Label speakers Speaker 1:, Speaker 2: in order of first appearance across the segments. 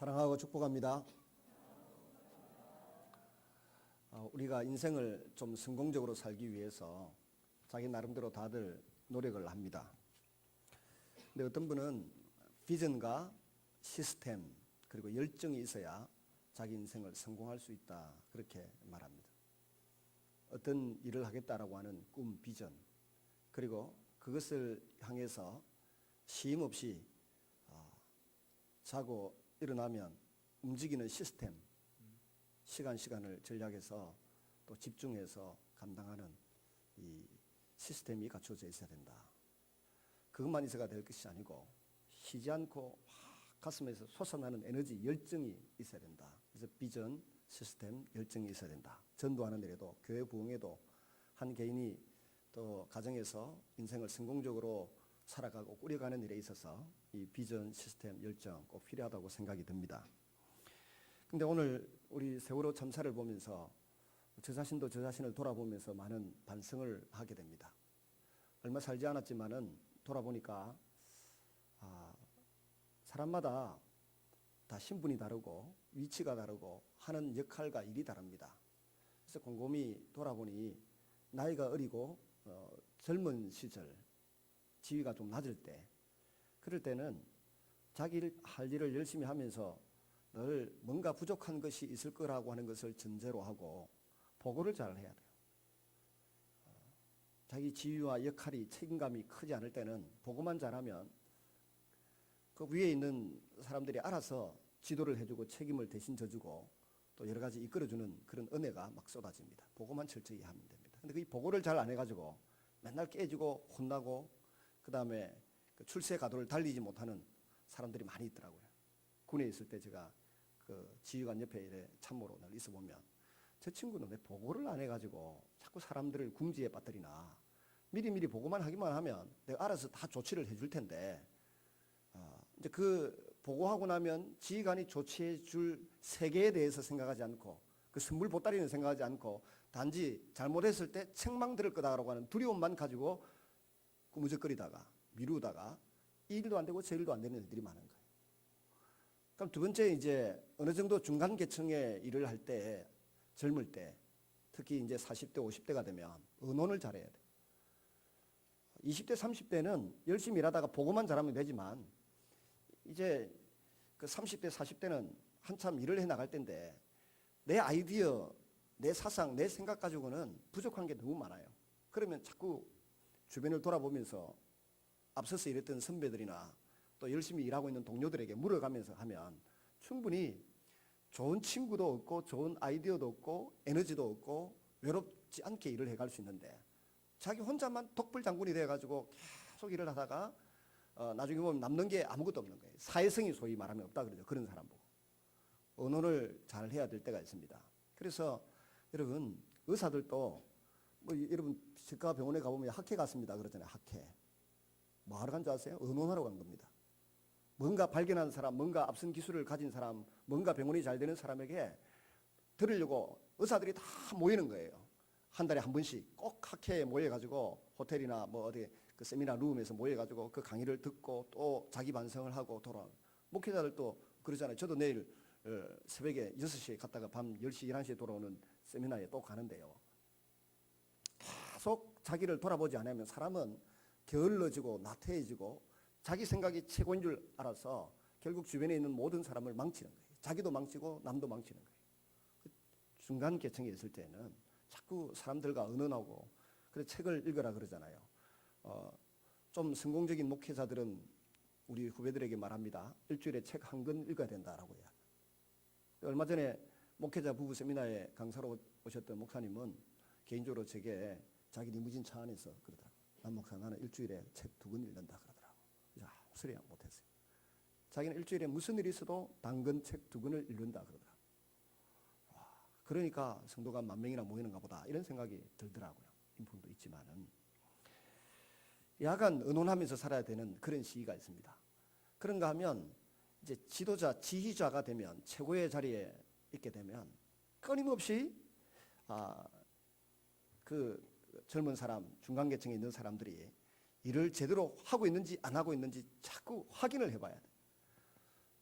Speaker 1: 사랑하고 축복합니다. 우리가 인생을 좀 성공적으로 살기 위해서 자기 나름대로 다들 노력을 합니다. 근데 어떤 분은 비전과 시스템 그리고 열정이 있어야 자기 인생을 성공할 수 있다 그렇게 말합니다. 어떤 일을 하겠다라고 하는 꿈, 비전 그리고 그것을 향해서 쉼 없이 자고 일어나면 움직이는 시스템, 시간을 전략해서 또 집중해서 감당하는 이 시스템이 갖춰져 있어야 된다. 그것만 있어가 될 것이 아니고 쉬지 않고 가슴에서 솟아나는 에너지, 열정이 있어야 된다. 그래서 비전, 시스템, 열정이 있어야 된다. 전도하는 일에도 교회 부흥에도 한 개인이 또 가정에서 인생을 성공적으로 살아가고 꾸려가는 일에 있어서 이 비전, 시스템, 열정 꼭 필요하다고 생각이 듭니다. 근데 오늘 우리 세월호 참사를 보면서 저 자신도 저 자신을 돌아보면서 많은 반성을 하게 됩니다. 얼마 살지 않았지만은 돌아보니까 사람마다 다 신분이 다르고 위치가 다르고 하는 역할과 일이 다릅니다. 그래서 곰곰이 돌아보니 나이가 어리고 젊은 시절 지위가 좀 낮을 때 그럴 때는 자기 할 일을 열심히 하면서 늘 뭔가 부족한 것이 있을 거라고 하는 것을 전제로 하고 보고를 잘 해야 돼요. 자기 지위와 역할이 책임감이 크지 않을 때는 보고만 잘하면 그 위에 있는 사람들이 알아서 지도를 해주고 책임을 대신 져주고 또 여러 가지 이끌어주는 그런 은혜가 막 쏟아집니다. 보고만 철저히 하면 됩니다. 근데 그 보고를 잘 안 해가지고 맨날 깨지고 혼나고 그 다음에 출세 가도를 달리지 못하는 사람들이 많이 있더라고요. 군에 있을 때 제가 그 지휘관 옆에 이래 참모로 늘 있어 보면 저 친구는 왜 보고를 안 해가지고 자꾸 사람들을 궁지에 빠뜨리나. 미리미리 보고만 하기만 하면 내가 알아서 다 조치를 해줄 텐데 이제 그 보고하고 나면 지휘관이 조치해 줄 세계에 대해서 생각하지 않고 그 선물 보따리는 생각하지 않고 단지 잘못했을 때 책망 들을 거다라고 하는 두려움만 가지고 꾸무적거리다가 미루다가 이 일도 안 되고 저 일도 안 되는 일들이 많은 거예요. 그럼 두 번째 이제 어느 정도 중간 계층의 일을 할 때 젊을 때 특히 이제 40대 50대가 되면 의논을 잘해야 돼요. 20대 30대는 열심히 일하다가 보고만 잘하면 되지만 이제 그 30대 40대는 한참 일을 해 나갈 때인데 내 아이디어, 내 사상, 내 생각 가지고는 부족한 게 너무 많아요. 그러면 자꾸 주변을 돌아보면서 앞서서 일했던 선배들이나 또 열심히 일하고 있는 동료들에게 물어가면서 하면 충분히 좋은 친구도 없고 좋은 아이디어도 없고 에너지도 없고 외롭지 않게 일을 해갈 수 있는데 자기 혼자만 독불장군이 돼가지고 계속 일을 하다가 나중에 보면 남는 게 아무것도 없는 거예요. 사회성이 소위 말하면 없다 그러죠. 그런 사람 보고. 언어를 잘 해야 될 때가 있습니다. 그래서 여러분 의사들도 뭐 여러분 치과 병원에 가보면 학회 갔습니다 그러잖아요. 학회. 뭐 하러 간 줄 아세요? 의논하러 간 겁니다. 뭔가 발견한 사람, 뭔가 앞선 기술을 가진 사람, 뭔가 병원이 잘 되는 사람에게 들으려고 의사들이 다 모이는 거예요. 한 달에 한 번씩 꼭 학회에 모여가지고 호텔이나 뭐 어디 그 세미나 룸에서 모여가지고 그 강의를 듣고 또 자기 반성을 하고 돌아오는 목회자들도 그러잖아요. 저도 내일 새벽에 6시에 갔다가 밤 10시, 11시에 돌아오는 세미나에 또 가는데요. 계속 자기를 돌아보지 않으면 사람은 게을러지고 나태해지고 자기 생각이 최고인 줄 알아서 결국 주변에 있는 모든 사람을 망치는 거예요. 자기도 망치고 남도 망치는 거예요. 중간 계층에 있을 때는 자꾸 사람들과 의논하고 그래서 책을 읽으라 그러잖아요. 좀 성공적인 목회자들은 우리 후배들에게 말합니다. 일주일에 책 한 권 읽어야 된다라고 해요. 얼마 전에 목회자 부부 세미나에 강사로 오셨던 목사님은 개인적으로 제게 자기 리무진 차 안에서 그러더라고요. 남 목사 나는 일주일에 책 2권 읽는다 그러더라고요. 그래서 아무 소리 못했어요. 자기는 일주일에 무슨 일이 있어도 당근 책 2권을 읽는다 그러더라고요. 그러니까 성도가 10,000명이나 모이는가 보다 이런 생각이 들더라고요. 인품도 있지만은 야간 의논하면서 살아야 되는 그런 시기가 있습니다. 그런가 하면 이제 지도자, 지휘자가 되면 최고의 자리에 있게 되면 끊임없이 그 젊은 사람, 중간계층에 있는 사람들이 일을 제대로 하고 있는지 안 하고 있는지 자꾸 확인을 해봐야 돼요.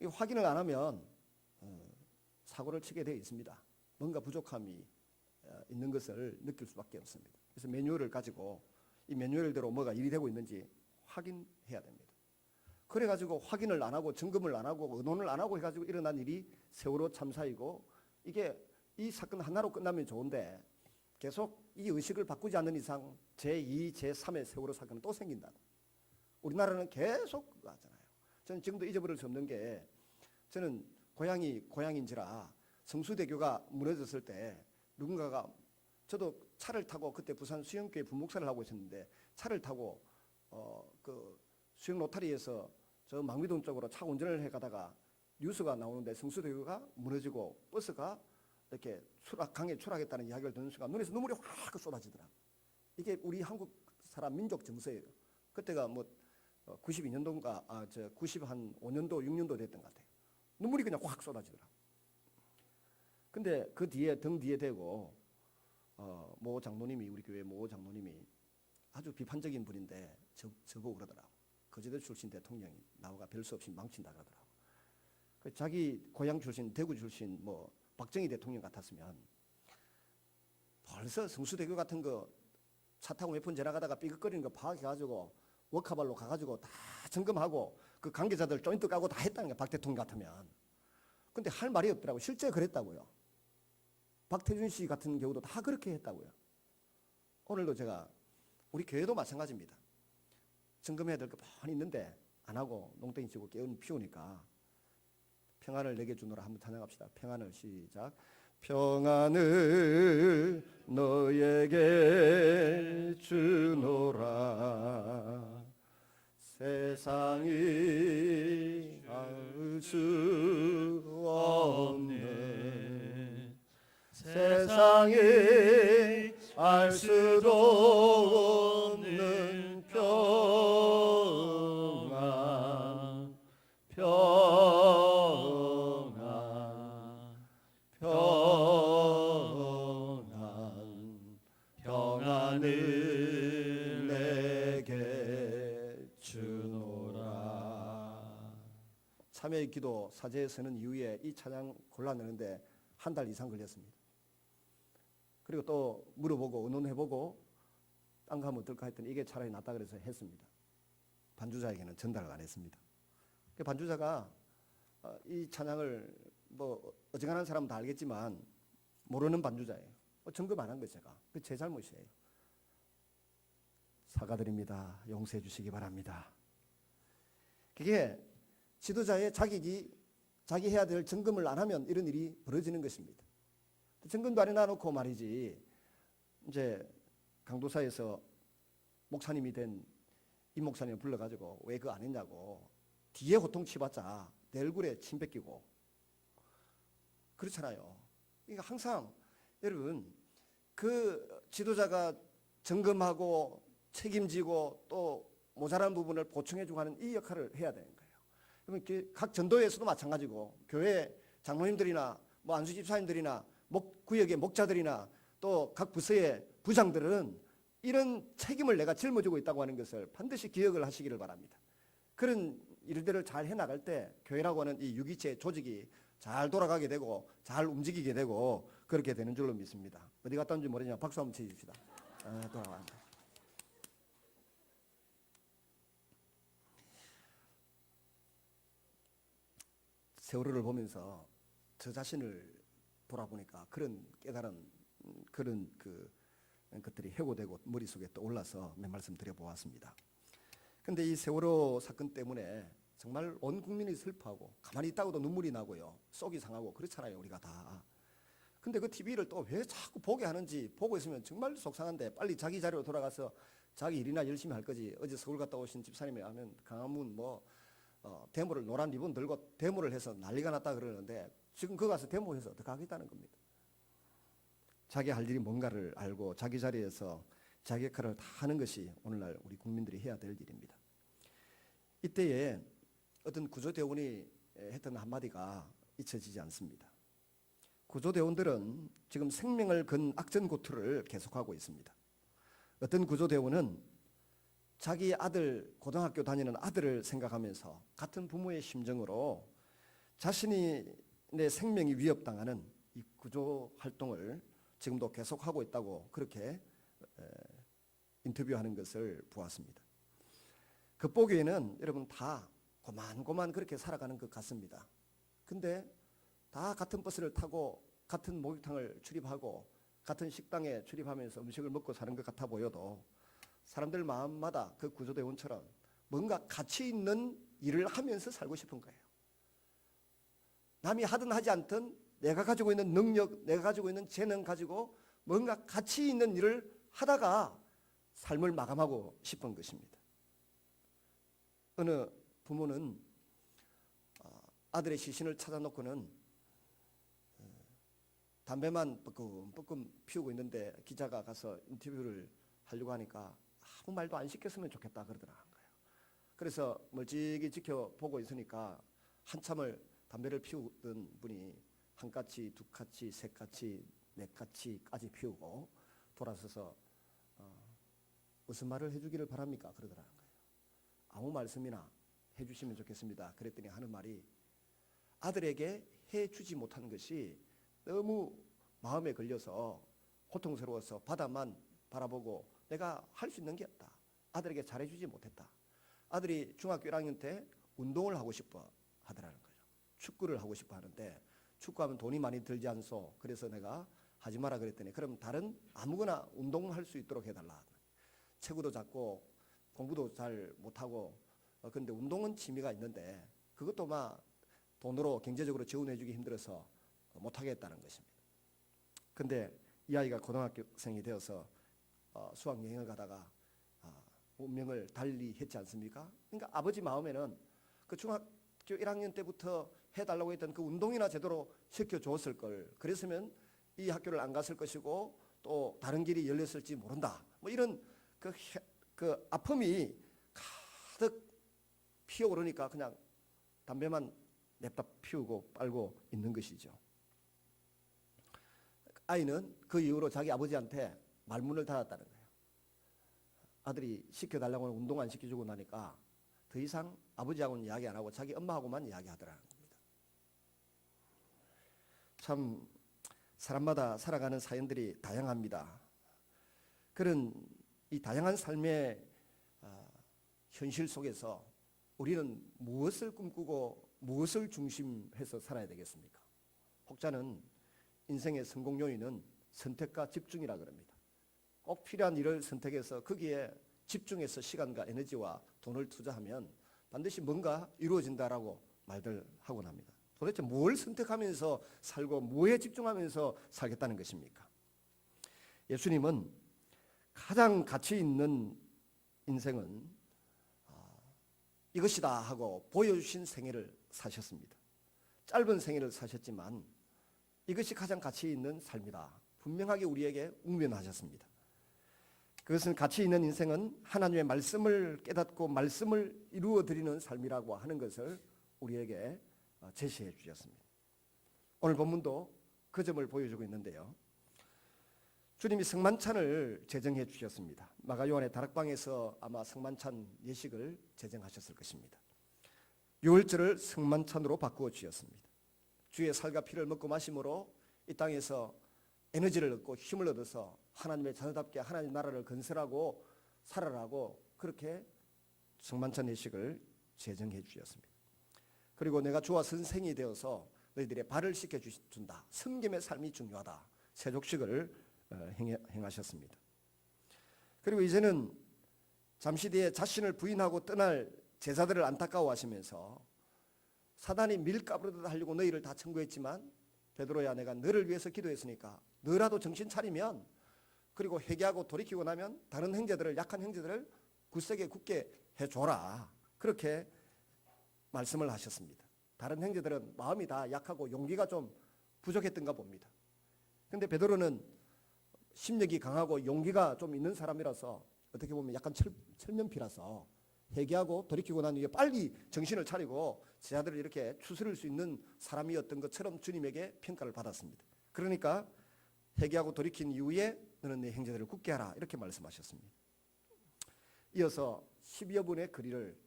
Speaker 1: 이 확인을 안 하면 사고를 치게 되어 있습니다. 뭔가 부족함이 있는 것을 느낄 수밖에 없습니다. 그래서 매뉴얼을 가지고 이 매뉴얼대로 뭐가 일이 되고 있는지 확인해야 됩니다. 그래가지고 확인을 안 하고 점검을 안 하고 의논을 안 하고 해가지고 일어난 일이 세월호 참사이고, 이게 이 사건 하나로 끝나면 좋은데 계속 이 의식을 바꾸지 않는 이상 제2, 제3의 세월호 사건은 또 생긴다. 우리나라는 계속 그거 하잖아요. 저는 지금도 잊어버릴 수 없는 게, 저는 고향이 고향인지라 성수대교가 무너졌을 때 누군가가, 저도 차를 타고 그때 부산 수영교회 부목사를 하고 있었는데 차를 타고 그 수영 로타리에서 저 망미동 쪽으로 차 운전을 해 가다가 뉴스가 나오는데 성수대교가 무너지고 버스가 이렇게 강에 추락했다는 이야기를 듣는 순간 눈에서 눈물이 확 쏟아지더라. 이게 우리 한국 사람 민족 정서예요. 그때가 뭐 92년도인가 95년도 6년도 됐던 것 같아요. 눈물이 그냥 확 쏟아지더라. 근데 그 뒤에 등 뒤에 대고 모 장로님이, 우리 교회 모 장로님이 아주 비판적인 분인데 저보고 그러더라고. 거제도 출신 대통령이 나와가 별 수 없이 망친다 그러더라고. 자기 고향 출신, 대구 출신 뭐 박정희 대통령 같았으면 벌써 성수대교 같은 거 차 타고 몇 번 지나가다가 삐걱거리는 거 파악해가지고 워카발로 가가지고 다 점검하고 그 관계자들 조인트 까고 다 했다는 거야, 박 대통령 같으면. 근데 할 말이 없더라고. 실제 그랬다고요. 박태준 씨 같은 경우도 다 그렇게 했다고요. 오늘도 제가, 우리 교회도 마찬가지입니다. 점검해야 될 거 많이 있는데 안 하고 농땡이 치고 깨운 피우니까 평안을 내게 주노라 한번 찬양합시다. 평안을 시작. 평안을 너에게 주노라. 세상이 알 수 없는, 세상이 알 수도 없는 평안, 평안, 평안, 평안을 내게 주노라. 참여의 기도 사제에 서는 이후에 이 찬양 골라내는데 한 달 이상 걸렸습니다. 그리고 또 물어보고 의논해보고 딴 거 하면 어떨까 했더니 이게 차라리 낫다 그래서 했습니다. 반주자에게는 전달을 안 했습니다. 반주자가 이 찬양을 뭐 어지간한 사람은 다 알겠지만 모르는 반주자예요. 점검 안 한 거예요. 제가. 그 제 잘못이에요. 사과드립니다. 용서해 주시기 바랍니다. 그게 지도자의 자격이, 자기 해야 될 점검을 안 하면 이런 일이 벌어지는 것입니다. 점검도 안 해놔놓고 말이지, 이제 강도사에서 목사님이 된 임 목사님을 불러가지고 왜 그거 안 했냐고 뒤에 호통치봤자 내 얼굴에 침 뱉기고 그렇잖아요. 그러니까 항상 여러분, 그 지도자가 점검하고 책임지고 또 모자란 부분을 보충해주고 하는 이 역할을 해야 되는 거예요. 그러면 각 전도회에서도 마찬가지고, 교회 장로님들이나 뭐 안수 집사님들이나 구역의 목자들이나 또 각 부서의 부장들은 이런 책임을 내가 짊어지고 있다고 하는 것을 반드시 기억을 하시기를 바랍니다. 그런 일들을 잘 해나갈 때 교회라고 하는 이 유기체 조직이 잘 돌아가게 되고 잘 움직이게 되고 그렇게 되는 줄로 믿습니다. 어디 갔다 온지 모르지만 박수 한번 쳐주십시다. 돌아간다. 세월호를 보면서 저 자신을 돌아보니까 그런 깨달은 그런 것들이 해고되고 머릿속에 또 올라서 몇 말씀 드려보았습니다. 그런데 이 세월호 사건 때문에 정말 온 국민이 슬퍼하고 가만히 있다고도 눈물이 나고요. 속이 상하고 그렇잖아요, 우리가 다. 근데 그 TV를 또 왜 자꾸 보게 하는지, 보고 있으면 정말 속상한데 빨리 자기 자리로 돌아가서 자기 일이나 열심히 할 거지. 어제 서울 갔다 오신 집사님이 하면 강화문 데모를 노란 리본 들고 데모를 해서 난리가 났다 그러는데 지금 그 가서 데모해서 어떻게 하겠다는 겁니다. 자기 할 일이 뭔가를 알고 자기 자리에서 자기 역할을 다 하는 것이 오늘날 우리 국민들이 해야 될 일입니다. 이때에 어떤 구조대원이 했던 한마디가 잊혀지지 않습니다. 구조대원들은 지금 생명을 건 악전고투를 계속하고 있습니다. 어떤 구조대원은 자기 아들, 고등학교 다니는 아들을 생각하면서 같은 부모의 심정으로 자신이 내 생명이 위협당하는 이 구조 활동을 지금도 계속하고 있다고 그렇게 인터뷰하는 것을 보았습니다. 극복위에는 여러분 다 고만고만 그렇게 살아가는 것 같습니다. 근데 다 같은 버스를 타고 같은 목욕탕을 출입하고 같은 식당에 출입하면서 음식을 먹고 사는 것 같아 보여도 사람들 마음마다 그 구조대원처럼 뭔가 가치 있는 일을 하면서 살고 싶은 거예요. 남이 하든 하지 않든 내가 가지고 있는 능력, 내가 가지고 있는 재능 가지고 뭔가 가치 있는 일을 하다가 삶을 마감하고 싶은 것입니다. 어느 부모는 아들의 시신을 찾아놓고는 담배만 뻐끔뻐끔 피우고 있는데 기자가 가서 인터뷰를 하려고 하니까 아무 말도 안 시켰으면 좋겠다 그러더라고요. 그래서 멀찍이 지켜보고 있으니까 한참을 담배를 피우던 분이 한 가치, 두 가치, 세 가치, 네 가치까지 피우고 돌아서서 무슨 말을 해주기를 바랍니까? 그러더라고요. 아무 말씀이나 해주시면 좋겠습니다. 그랬더니 하는 말이 아들에게 해주지 못한 것이 너무 마음에 걸려서 고통스러워서 바다만 바라보고 내가 할 수 있는 게 없다. 아들에게 잘해주지 못했다. 아들이 중학교 1학년 때 운동을 하고 싶어 하더라는 거죠. 축구를 하고 싶어 하는데 축구하면 돈이 많이 들지 않소. 그래서 내가 하지 마라 그랬더니 그럼 다른 아무거나 운동할 수 있도록 해달라. 체구도 작고 공부도 잘 못하고 그런데 운동은 취미가 있는데 그것도 막 돈으로 경제적으로 지원해주기 힘들어서 못하겠다는 것입니다. 근데 이 아이가 고등학생이 되어서 수학 여행을 가다가 운명을 달리 했지 않습니까? 그러니까 아버지 마음에는 그 중학교 1학년 때부터 해달라고 했던 그 운동이나 제대로 시켜줬을 걸. 그랬으면 이 학교를 안 갔을 것이고 또 다른 길이 열렸을지 모른다. 뭐 이런 그 아픔이 가득 피어오르니까 그냥 담배만 냅다 피우고 빨고 있는 것이죠. 아이는 그 이후로 자기 아버지한테 말문을 닫았다는 거예요. 아들이 시켜달라고 하는 운동 안 시켜주고 나니까 더 이상 아버지하고는 이야기 안 하고 자기 엄마하고만 이야기하더라는 겁니다. 참 사람마다 살아가는 사연들이 다양합니다. 그런 이 다양한 삶의 현실 속에서 우리는 무엇을 꿈꾸고 무엇을 중심해서 살아야 되겠습니까? 혹자는 인생의 성공 요인은 선택과 집중이라 그럽니다. 꼭 필요한 일을 선택해서 거기에 집중해서 시간과 에너지와 돈을 투자하면 반드시 뭔가 이루어진다라고 말들 하곤 합니다. 도대체 뭘 선택하면서 살고 뭐에 집중하면서 살겠다는 것입니까? 예수님은 가장 가치 있는 인생은 이것이다 하고 보여주신 생애를 사셨습니다. 짧은 생애를 사셨지만 이것이 가장 가치 있는 삶이다. 분명하게 우리에게 웅변하셨습니다. 그것은 가치 있는 인생은 하나님의 말씀을 깨닫고 말씀을 이루어드리는 삶이라고 하는 것을 우리에게 제시해 주셨습니다. 오늘 본문도 그 점을 보여주고 있는데요. 주님이 성만찬을 제정해 주셨습니다. 마가요한의 다락방에서 아마 성만찬 예식을 제정하셨을 것입니다. 유월절을 성만찬으로 바꾸어 주셨습니다. 주의 살과 피를 먹고 마심으로 이 땅에서 에너지를 얻고 힘을 얻어서 하나님의 자녀답게 하나님 나라를 건설하고 살아라고 그렇게 성만찬 예식을 제정해 주셨습니다. 그리고 내가 주와 선생이 되어서 너희들의 발을 씻겨준다. 섬김의 삶이 중요하다. 세족식을 행하셨습니다. 그리고 이제는 잠시 뒤에 자신을 부인하고 떠날 제자들을 안타까워하시면서 사단이 밀가부르듯 하려고 너희를 다 청구했지만 베드로야 내가 너를 위해서 기도했으니까 너라도 정신 차리면 그리고 회개하고 돌이키고 나면 다른 형제들을 약한 형제들을 굳세게 굳게 해줘라. 그렇게 말씀을 하셨습니다. 다른 형제들은 마음이 다 약하고 용기가 좀 부족했던가 봅니다. 그런데 베드로는 심력이 강하고 용기가 좀 있는 사람이라서 어떻게 보면 약간 철면피라서 회개하고 돌이키고 난 이후에 빨리 정신을 차리고 제자들을 이렇게 추스릴 수 있는 사람이었던 것처럼 주님에게 평가를 받았습니다. 그러니까 회개하고 돌이킨 이후에 너는 내 형제들을 굳게 하라 이렇게 말씀하셨습니다. 이어서 10여 분의 거리를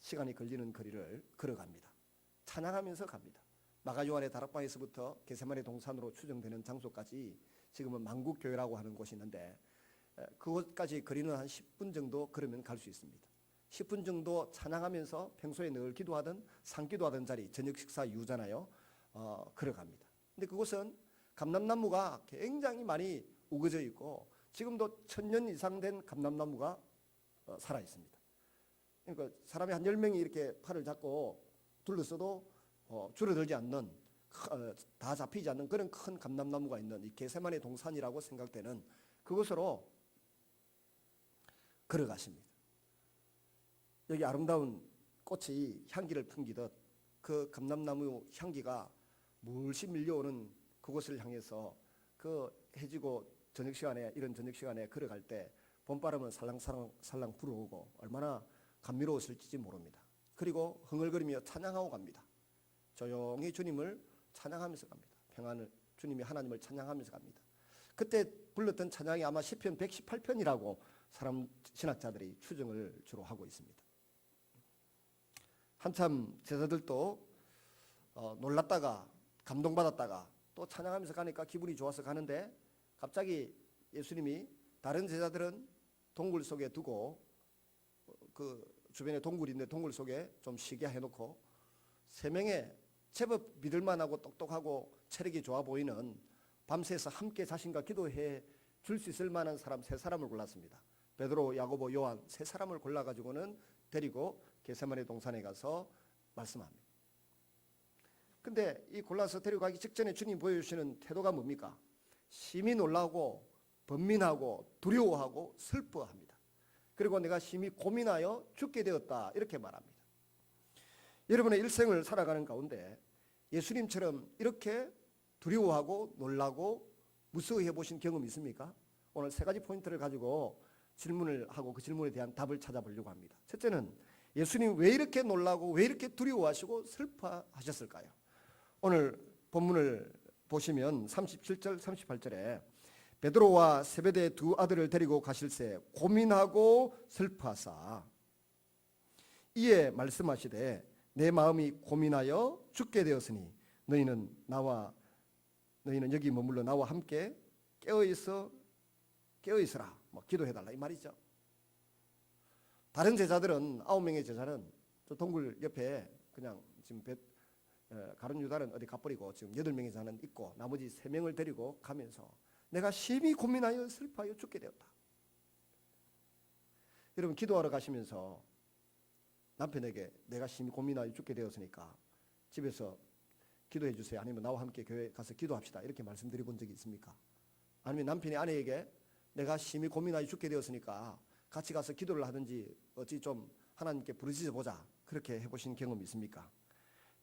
Speaker 1: 시간이 걸리는 거리를 걸어갑니다. 찬양하면서 갑니다. 마가 요한의 다락방에서부터 게세마네 동산으로 추정되는 장소까지 지금은 만국교회라고 하는 곳이 있는데 그곳까지 거리는 한 10분 정도 걸으면 갈 수 있습니다. 10분 정도 찬양하면서 평소에 늘 기도하던 상기도하던 자리, 저녁 식사 이후잖아요. 걸어갑니다. 근데 그곳은 감람나무가 굉장히 많이 우거져 있고 지금도 1000년 이상 된 감람나무가 살아 있습니다. 그러니까 사람이 한 10명이 이렇게 팔을 잡고 둘러서도 줄어들지 않는, 다 잡히지 않는 그런 큰 감람나무가 있는 이 게세마네 동산이라고 생각되는 그곳으로 걸어가십니다. 여기 아름다운 꽃이 향기를 풍기듯 그 감람나무 향기가 물씬 밀려오는 그곳을 향해서 그 해지고 저녁 시간에, 이런 저녁 시간에 걸어갈 때 봄바람은 살랑살랑 불어오고 얼마나 감미로웠을지 모릅니다. 그리고 흥얼거리며 찬양하고 갑니다. 조용히 주님을 찬양하면서 갑니다. 평안을, 주님이 하나님을 찬양하면서 갑니다. 그때 불렀던 찬양이 아마 시편 118편이라고 사람 신학자들이 추정을 주로 하고 있습니다. 한참 제자들도 놀랐다가 감동받았다가 또 찬양하면서 가니까 기분이 좋아서 가는데 갑자기 예수님이 다른 제자들은 동굴 속에 두고 그 주변에 동굴이 있는데 동굴 속에 좀 쉬게 해놓고 3명의 제법 믿을만하고 똑똑하고 체력이 좋아 보이는 밤새서 함께 자신과 기도해 줄 수 있을 만한 사람 3사람을 골랐습니다. 베드로, 야고보, 요한 3사람을 골라가지고는 데리고 게세마네 동산에 가서 말씀합니다. 근데 이 골라서 데려가기 직전에 주님 보여주시는 태도가 뭡니까? 심히 놀라고 번민하고 두려워하고 슬퍼합니다. 그리고 내가 심히 고민하여 죽게 되었다 이렇게 말합니다. 여러분의 일생을 살아가는 가운데 예수님처럼 이렇게 두려워하고 놀라고 무서워해 보신 경험이 있습니까? 오늘 3가지 포인트를 가지고 질문을 하고 그 질문에 대한 답을 찾아보려고 합니다. 첫째는 예수님 왜 이렇게 놀라고 왜 이렇게 두려워하시고 슬퍼하셨을까요? 오늘 본문을 보시면 37절 38절에 베드로와 세베대의 2 아들을 데리고 가실새 고민하고 슬퍼하사 이에 말씀하시되 내 마음이 고민하여 죽게 되었으니 너희는 여기 머물러 나와 함께 깨어있으라 기도해달라 이 말이죠. 다른 제자들은 9명의 제자는 저 동굴 옆에 그냥 지금 가룟 유다는 어디 가버리고 지금 8명의 제자는 있고 나머지 3명을 데리고 가면서 내가 심히 고민하여 슬퍼하여 죽게 되었다. 여러분 기도하러 가시면서 남편에게 내가 심히 고민하여 죽게 되었으니까 집에서 기도해 주세요. 아니면 나와 함께 교회 가서 기도합시다. 이렇게 말씀드려 본 적이 있습니까? 아니면 남편이 아내에게 내가 심히 고민하여 죽게 되었으니까 같이 가서 기도를 하든지 어찌 좀 하나님께 부르짖어 보자. 그렇게 해보신 경험이 있습니까?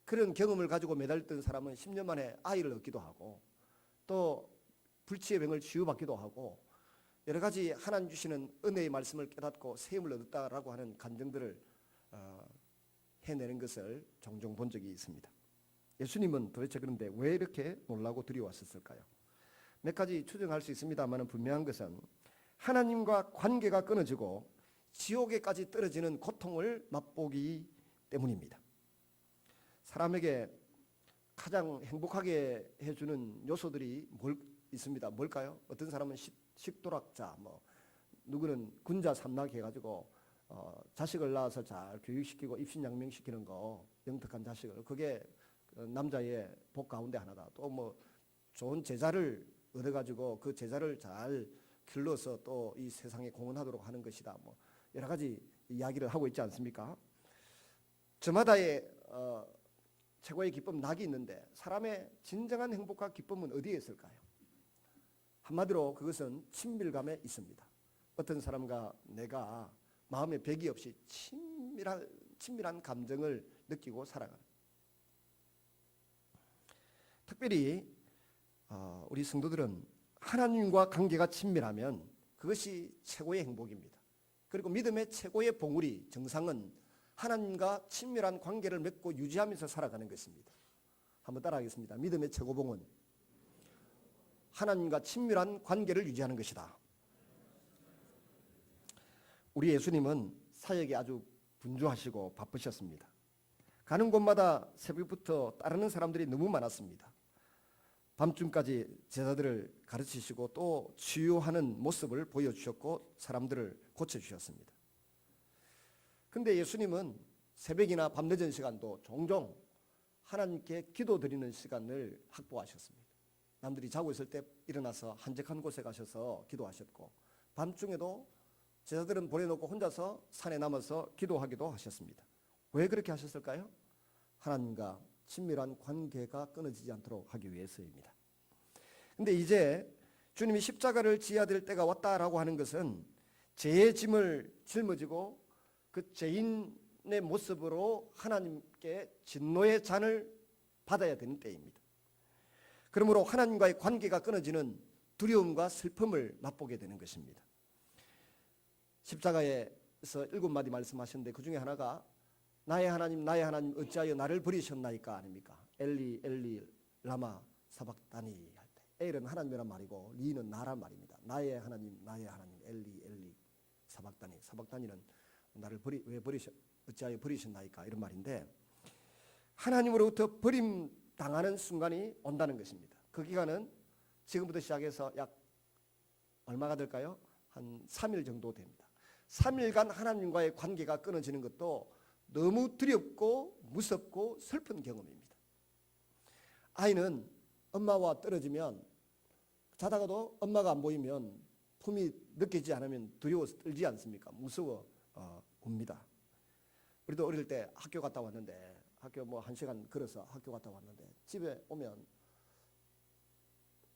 Speaker 1: 그런 경험을 가지고 매달렸던 사람은 10년 만에 아이를 얻기도 하고 또 불치의 병을 치유받기도 하고 여러 가지 하나님 주시는 은혜의 말씀을 깨닫고 세움을 얻었다라고 하는 간증들을 해내는 것을 종종 본 적이 있습니다. 예수님은 도대체 그런데 왜 이렇게 놀라고 두려워하셨을까요? 몇 가지 추정할 수 있습니다만 분명한 것은 하나님과 관계가 끊어지고 지옥에까지 떨어지는 고통을 맛보기 때문입니다. 사람에게 가장 행복하게 해주는 요소들이 있습니다. 뭘까요? 어떤 사람은 식도락자, 누구는 군자 삼락 해가지고 자식을 낳아서 잘 교육시키고 입신양명시키는 거, 영특한 자식을, 그게 남자의 복 가운데 하나다. 또 좋은 제자를 얻어가지고 그 제자를 잘 길러서 또 이 세상에 공헌하도록 하는 것이다. 여러 가지 이야기를 하고 있지 않습니까? 저마다의 최고의 기쁨 낙이 있는데 사람의 진정한 행복과 기쁨은 어디에 있을까요? 한마디로 그것은 친밀감에 있습니다. 어떤 사람과 내가 마음에 벽이 없이 친밀한 감정을 느끼고 살아가는. 특별히 우리 성도들은 하나님과 관계가 친밀하면 그것이 최고의 행복입니다. 그리고 믿음의 최고의 봉우리, 정상은 하나님과 친밀한 관계를 맺고 유지하면서 살아가는 것입니다. 한번 따라하겠습니다. 믿음의 최고봉은 하나님과 친밀한 관계를 유지하는 것이다. 우리 예수님은 사역에 아주 분주하시고 바쁘셨습니다. 가는 곳마다 새벽부터 따르는 사람들이 너무 많았습니다. 밤중까지 제자들을 가르치시고 또 치유하는 모습을 보여주셨고 사람들을 고쳐주셨습니다. 근데 예수님은 새벽이나 밤늦은 시간도 종종 하나님께 기도드리는 시간을 확보하셨습니다. 남들이 자고 있을 때 일어나서 한적한 곳에 가셔서 기도하셨고, 밤중에도 제자들은 보내놓고 혼자서 산에 남아서 기도하기도 하셨습니다. 왜 그렇게 하셨을까요? 하나님과 친밀한 관계가 끊어지지 않도록 하기 위해서입니다. 근데 이제 주님이 십자가를 지어야 될 때가 왔다라고 하는 것은 죄의 짐을 짊어지고 그 죄인의 모습으로 하나님께 진노의 잔을 받아야 되는 때입니다. 그러므로 하나님과의 관계가 끊어지는 두려움과 슬픔을 맛보게 되는 것입니다. 십자가에서 7마디 말씀하셨는데 그 중에 하나가 나의 하나님 어찌하여 나를 버리셨나이까 아닙니까? 엘리 엘리 라마 사박다니 할 때 엘은 하나님이란 말이고 리는 나란 말입니다. 나의 하나님 엘리 엘리 사박다니. 사박다니는 나를 어찌하여 버리셨나이까 이런 말인데, 하나님으로부터 버림당하는 순간이 온다는 것입니다. 그 기간은 지금부터 시작해서 약 얼마가 될까요? 한 3일 정도 됩니다. 3일간 하나님과의 관계가 끊어지는 것도 너무 두렵고 무섭고 슬픈 경험입니다. 아이는 엄마와 떨어지면 자다가도 엄마가 안 보이면 품이 느껴지지 않으면 두려워서 떨지 않습니까? 무서워 웁니다. 우리도 어릴 때 학교 갔다 왔는데, 학교 뭐 1시간 걸어서 학교 갔다 왔는데 집에 오면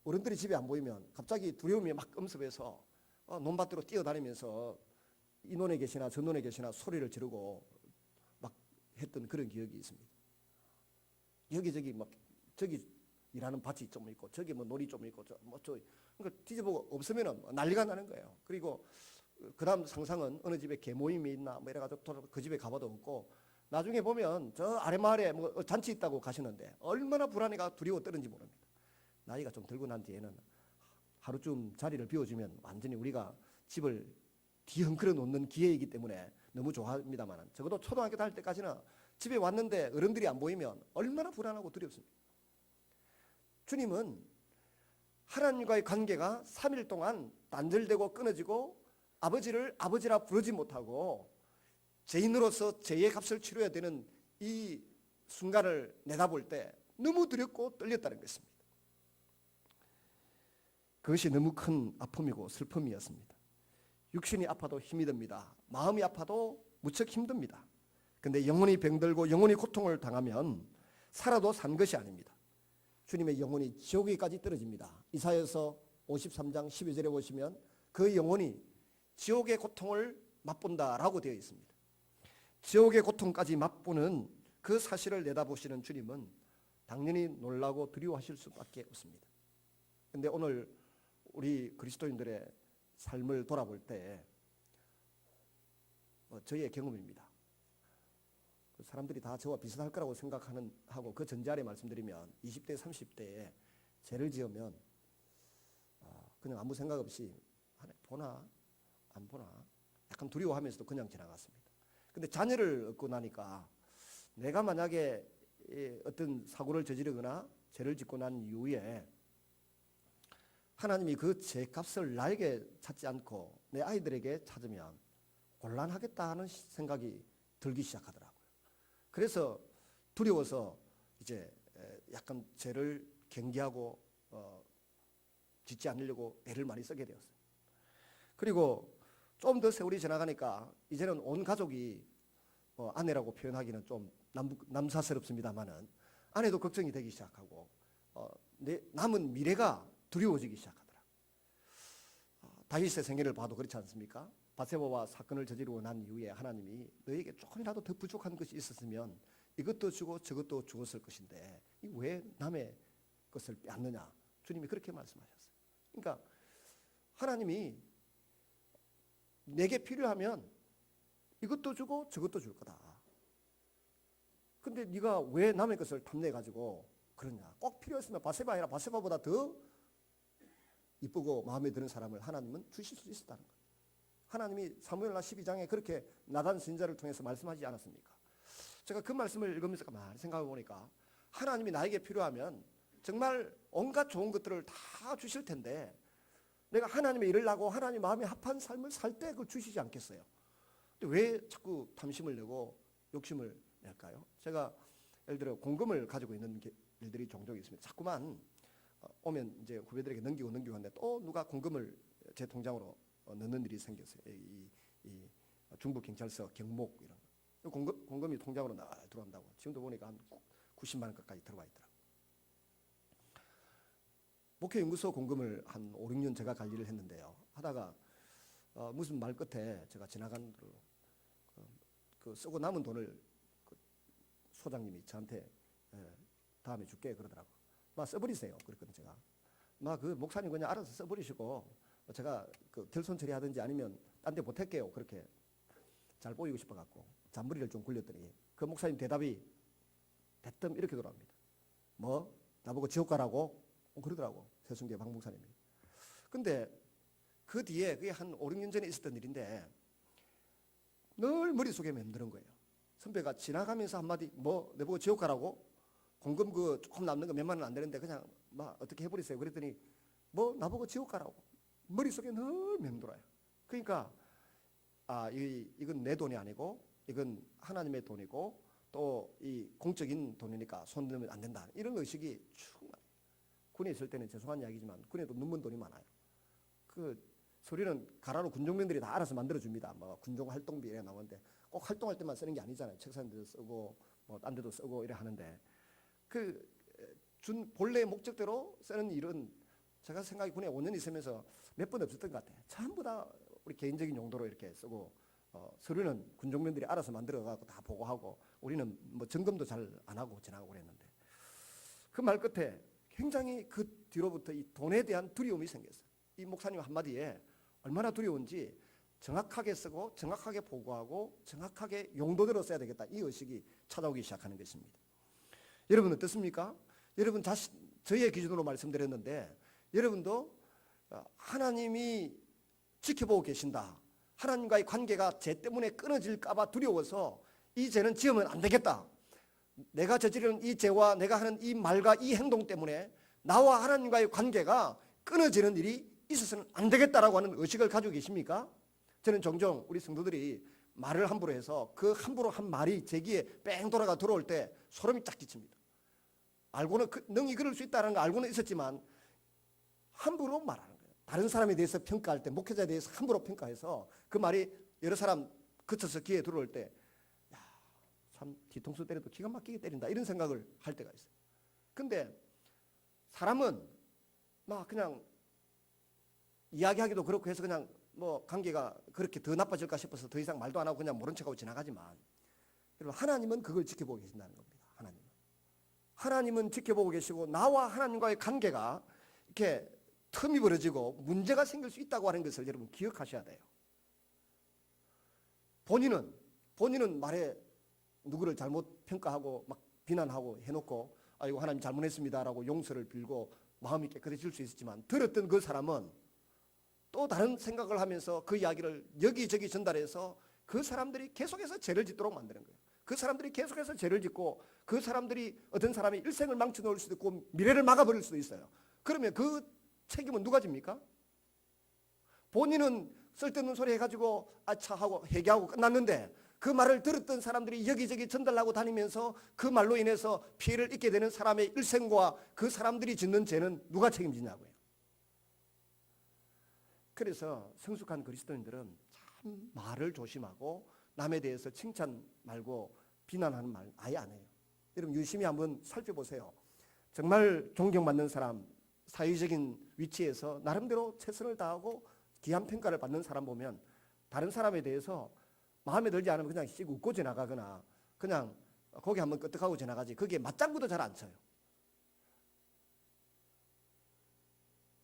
Speaker 1: 어른들이 집에 안 보이면 갑자기 두려움이 막 엄습해서 논밭으로 뛰어다니면서 이 논에 계시나 저 논에 계시나 소리를 지르고 막 했던 그런 기억이 있습니다. 여기저기 막 저기 일하는 밭이 좀 있고 저기 뭐 놀이 좀 있고 그러니까 뒤져보고 없으면 난리가 나는 거예요. 그리고 그 다음 상상은 어느 집에 개모임이 있나 뭐 이래가지고 그 집에 가봐도 없고, 나중에 보면 저 아래마을에 뭐 잔치 있다고 가시는데 얼마나 불안해가 두려워 떨는지 모릅니다. 나이가 좀 들고 난 뒤에는 하루쯤 자리를 비워주면 완전히 우리가 집을 뒤엉클어 놓는 기회이기 때문에 너무 좋아합니다만, 적어도 초등학교 다닐 때까지는 집에 왔는데 어른들이 안 보이면 얼마나 불안하고 두렵습니다. 주님은 하나님과의 관계가 3일 동안 단절되고 끊어지고 아버지를 아버지라 부르지 못하고 죄인으로서 죄의 값을 치러야 되는 이 순간을 내다볼 때 너무 두렵고 떨렸다는 것입니다. 그것이 너무 큰 아픔이고 슬픔이었습니다. 육신이 아파도 힘이 듭니다. 마음이 아파도 무척 힘듭니다. 근데 영혼이 병들고 영혼이 고통을 당하면 살아도 산 것이 아닙니다. 주님의 영혼이 지옥에까지 떨어집니다. 이사야서 53장 12절에 보시면 그 영혼이 지옥의 고통을 맛본다라고 되어 있습니다. 지옥의 고통까지 맛보는 그 사실을 내다보시는 주님은 당연히 놀라고 두려워하실 수밖에 없습니다. 그런데 오늘 우리 그리스도인들의 삶을 돌아볼 때 저의 경험입니다. 사람들이 다 저와 비슷할 거라고 생각하고 그 전제 아래 말씀드리면 20대 30대에 죄를 지으면 그냥 아무 생각 없이 보나 안 보나 약간 두려워하면서도 그냥 지나갔습니다. 근데 자녀를 얻고 나니까 내가 만약에 어떤 사고를 저지르거나 죄를 짓고 난 이후에 하나님이 그 죄값을 나에게 찾지 않고 내 아이들에게 찾으면 곤란하겠다 하는 생각이 들기 시작하더라고요. 그래서 두려워서 이제 약간 죄를 경계하고 짓지 않으려고 애를 많이 쓰게 되었어요. 그리고 좀 더 세월이 지나가니까 이제는 온 가족이 아내라고 표현하기는 좀 남사스럽습니다만은 아내도 걱정이 되기 시작하고 내 남은 미래가 두려워지기 시작하더라. 다윗의 생애를 봐도 그렇지 않습니까? 바세바와 사건을 저지르고 난 이후에 하나님이 너에게 조금이라도 더 부족한 것이 있었으면 이것도 주고 저것도 주었을 것인데 왜 남의 것을 빼앗느냐? 주님이 그렇게 말씀하셨어요. 그러니까 하나님이 내게 필요하면 이것도 주고 저것도 줄 거다. 근데 네가 왜 남의 것을 탐내가지고 그러냐? 꼭 필요했으면 바세바 아니라 바세바보다 더 이쁘고 마음에 드는 사람을 하나님은 주실 수 있었다는 거예요. 하나님이 사무엘하 12장에 그렇게 나단 선지자를 통해서 말씀하지 않았습니까? 제가 그 말씀을 읽으면서 가만히 생각해 보니까 하나님이 나에게 필요하면 정말 온갖 좋은 것들을 다 주실 텐데 내가 하나님의 일을 하고 하나님 마음에 합한 삶을 살 때 그걸 주시지 않겠어요? 근데 왜 자꾸 탐심을 내고 욕심을 낼까요? 제가 예를 들어 공금을 가지고 있는 일들이 종종 있습니다. 자꾸만 오면 이제 후배들에게 넘기고 하는데 또 누가 공금을 제 통장으로 넣는 일이 생겼어요. 이 중부 경찰서 경목 이런 공금이 통장으로 들어온다고. 지금도 보니까 한 90만 원 가까이 들어와 있더라고요. 목회연구소 공금을 한 5, 6년 제가 관리를 했는데요. 하다가 무슨 말 끝에 제가 지나간 그 쓰고 남은 돈을 그 소장님이 저한테 다음에 줄게 그러더라고. 막 써버리세요. 그랬거든요. 제가 막 그 목사님 그냥 알아서 써버리시고 제가 그 결손 처리하든지 아니면 딴 데 보탤게요. 그렇게 잘 보이고 싶어갖고 잔머리를 좀 굴렸더니 그 목사님 대답이 대뜸 이렇게 돌아옵니다. 뭐 나보고 지옥 가라고? 그러더라고. 세순계 박 목사님이. 근데 그 뒤에 그게 한 5, 6년 전에 있었던 일인데 늘 머릿속에 맴드는 거예요. 선배가 지나가면서 한마디 뭐 내보고 지옥 가라고? 공금 그 조금 남는 거 몇만 원 안 되는데 그냥 막 어떻게 해버리세요. 그랬더니 뭐 나보고 지옥 가라고. 머릿속에 늘 맴돌아요. 그러니까 이건 내 돈이 아니고 이건 하나님의 돈이고 또 이 공적인 돈이니까 손 넣으면 안 된다. 이런 의식이 충만해요. 군에 있을 때는 죄송한 이야기지만 군에도 눈먼 돈이 많아요. 그 소리는 가라로 군종병들이 다 알아서 만들어줍니다. 뭐 군종 활동비 이래 나오는데 꼭 활동할 때만 쓰는 게 아니잖아요. 책 사는 데도 쓰고 뭐 딴 데도 쓰고 이래 하는데 그 준 본래의 목적대로 쓰는 일은 제가 생각이 군에 5년 있으면서 몇 번 없었던 것 같아요. 전부 다 우리 개인적인 용도로 이렇게 쓰고 서류는 군종병들이 알아서 만들어가고 다 보고하고 우리는 뭐 점검도 잘 안 하고 지나가고 그랬는데 그 말 끝에 굉장히 그 뒤로부터 이 돈에 대한 두려움이 생겼어요. 이 목사님 한마디에 얼마나 두려운지 정확하게 쓰고 정확하게 보고하고 정확하게 용도대로 써야 되겠다. 이 의식이 찾아오기 시작하는 것입니다. 여러분 어떻습니까? 여러분 저의 기준으로 말씀드렸는데 여러분도 하나님이 지켜보고 계신다. 하나님과의 관계가 죄 때문에 끊어질까 봐 두려워서 이 죄는 지으면 안 되겠다. 내가 저지르는 이 죄와 내가 하는 이 말과 이 행동 때문에 나와 하나님과의 관계가 끊어지는 일이 있어서는 안 되겠다라고 하는 의식을 가지고 계십니까? 저는 종종 우리 성도들이 말을 함부로 해서 그 함부로 한 말이 제 귀에 뺑 돌아가 들어올 때 소름이 쫙 끼칩니다. 알고는 능히 그럴 수 있다는 거 알고는 있었지만 함부로 말하는 거예요. 다른 사람에 대해서 평가할 때 목회자에 대해서 함부로 평가해서 그 말이 여러 사람 그쳐서 귀에 들어올 때 참 뒤통수 때려도 기가 막히게 때린다 이런 생각을 할 때가 있어요. 근데 사람은 막 그냥 이야기하기도 그렇고 해서 그냥 뭐 관계가 그렇게 더 나빠질까 싶어서 더 이상 말도 안 하고 그냥 모른 척하고 지나가지만 여러분 하나님은 그걸 지켜보고 계신다는 겁니다. 하나님은 지켜보고 계시고 나와 하나님과의 관계가 이렇게 틈이 벌어지고 문제가 생길 수 있다고 하는 것을 여러분 기억하셔야 돼요. 본인은 말에 누구를 잘못 평가하고 막 비난하고 해놓고 아이고 하나님 잘못했습니다라고 용서를 빌고 마음이 깨끗해질 수 있었지만 들었던 그 사람은 또 다른 생각을 하면서 그 이야기를 여기저기 전달해서 그 사람들이 계속해서 죄를 짓도록 만드는 거예요. 그 사람들이 계속해서 죄를 짓고 그 사람들이 어떤 사람이 일생을 망쳐놓을 수도 있고 미래를 막아버릴 수도 있어요. 그러면 그 책임은 누가 집니까? 본인은 쓸데없는 소리 해가지고 아차하고 회개하고 끝났는데 그 말을 들었던 사람들이 여기저기 전달하고 다니면서 그 말로 인해서 피해를 입게 되는 사람의 일생과 그 사람들이 짓는 죄는 누가 책임지냐고요. 그래서 성숙한 그리스도인들은 참 말을 조심하고 남에 대해서 칭찬 말고 비난하는 말 아예 안 해요. 여러분 유심히 한번 살펴보세요. 정말 존경받는 사람, 사회적인 위치에서 나름대로 최선을 다하고 귀한 평가를 받는 사람 보면 다른 사람에 대해서 마음에 들지 않으면 그냥 씩 웃고 지나가거나 그냥 거기 한번 끄떡하고 지나가지 거기에 맞장구도 잘 안 쳐요.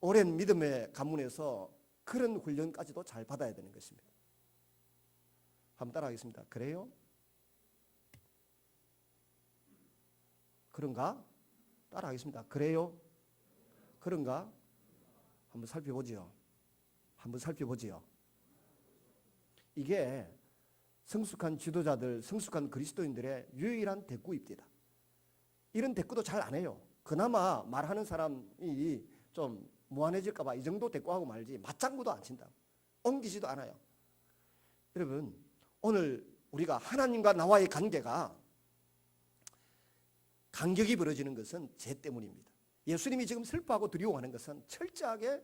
Speaker 1: 오랜 믿음의 가문에서 그런 훈련까지도 잘 받아야 되는 것입니다. 한번 따라하겠습니다. 그래요? 그런가? 따라하겠습니다. 그래요? 그런가? 한번 살펴보지요. 이게 성숙한 지도자들, 성숙한 그리스도인들의 유일한 대꾸입니다. 이런 대꾸도 잘 안 해요. 그나마 말하는 사람이 좀 무한해질까 봐 이 정도 대꾸하고 말지 맞장구도 안 친다. 옮기지도 않아요. 여러분, 오늘 우리가 하나님과 나와의 관계가 간격이 벌어지는 것은 죄 때문입니다. 예수님이 지금 슬퍼하고 두려워하는 것은 철저하게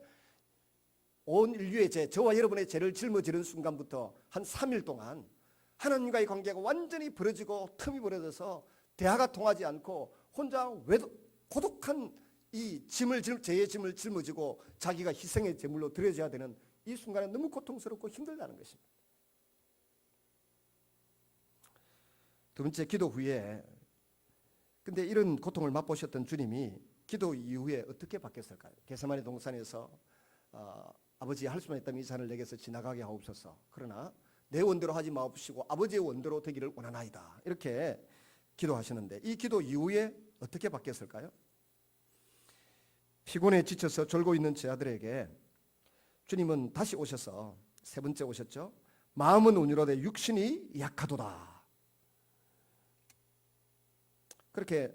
Speaker 1: 온 인류의 죄, 저와 여러분의 죄를 짊어지는 순간부터 한 3일 동안 하나님과의 관계가 완전히 벌어지고 틈이 벌어져서 대화가 통하지 않고 혼자 고독한 이 죄의 짐을 짊어지고 자기가 희생의 제물로 드려져야 되는 이 순간에 너무 고통스럽고 힘들다는 것입니다. 두 번째, 기도 후에, 근데 이런 고통을 맛보셨던 주님이 기도 이후에 어떻게 바뀌었을까요? 겟세마네 동산에서 아버지, 할 수만 있다면 이 잔을 내게서 지나가게 하옵소서. 그러나 내 원대로 하지 마옵시고 아버지의 원대로 되기를 원하나이다. 이렇게 기도하시는데 이 기도 이후에 어떻게 바뀌었을까요? 피곤에 지쳐서 졸고 있는 제 아들에게 주님은 다시 오셔서 세 번째 오셨죠. 마음은 온유로되 육신이 약하도다. 그렇게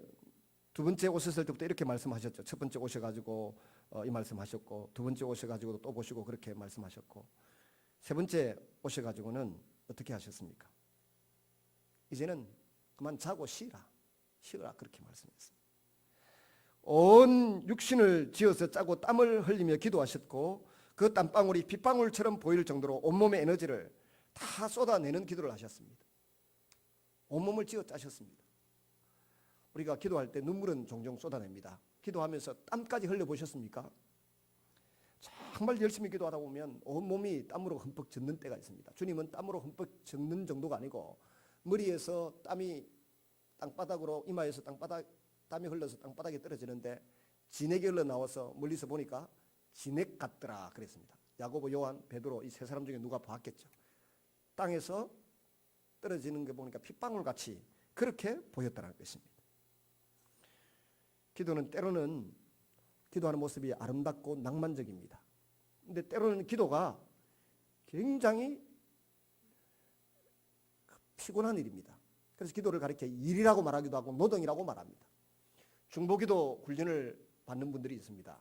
Speaker 1: 두 번째 오셨을 때부터 이렇게 말씀하셨죠. 첫 번째 오셔가지고 이 말씀하셨고, 두 번째 오셔가지고 또 보시고 그렇게 말씀하셨고, 세 번째 오셔가지고는 어떻게 하셨습니까? 이제는 그만 자고 쉬어라 그렇게 말씀했습니다. 온 육신을 지어서 짜고 땀을 흘리며 기도하셨고 그 땀방울이 빗방울처럼 보일 정도로 온몸의 에너지를 다 쏟아내는 기도를 하셨습니다. 온몸을 지어 짜셨습니다. 우리가 기도할 때 눈물은 종종 쏟아냅니다. 기도하면서 땀까지 흘려보셨습니까? 정말 열심히 기도하다 보면 온몸이 땀으로 흠뻑 젖는 때가 있습니다. 주님은 땀으로 흠뻑 젖는 정도가 아니고 머리에서 땀이 땅바닥으로, 이마에서 땀이 흘러서 땅바닥에 떨어지는데 진액이 흘러나와서 멀리서 보니까 진액 같더라 그랬습니다. 야고보, 요한, 베드로 이 세 사람 중에 누가 봤겠죠. 땅에서 떨어지는 게 보니까 핏방울같이 그렇게 보였다는 것입니다. 기도는 때로는 기도하는 모습이 아름답고 낭만적입니다. 근데 때로는 기도가 굉장히 피곤한 일입니다. 그래서 기도를 가리켜 일이라고 말하기도 하고 노동이라고 말합니다. 중보기도 훈련을 받는 분들이 있습니다.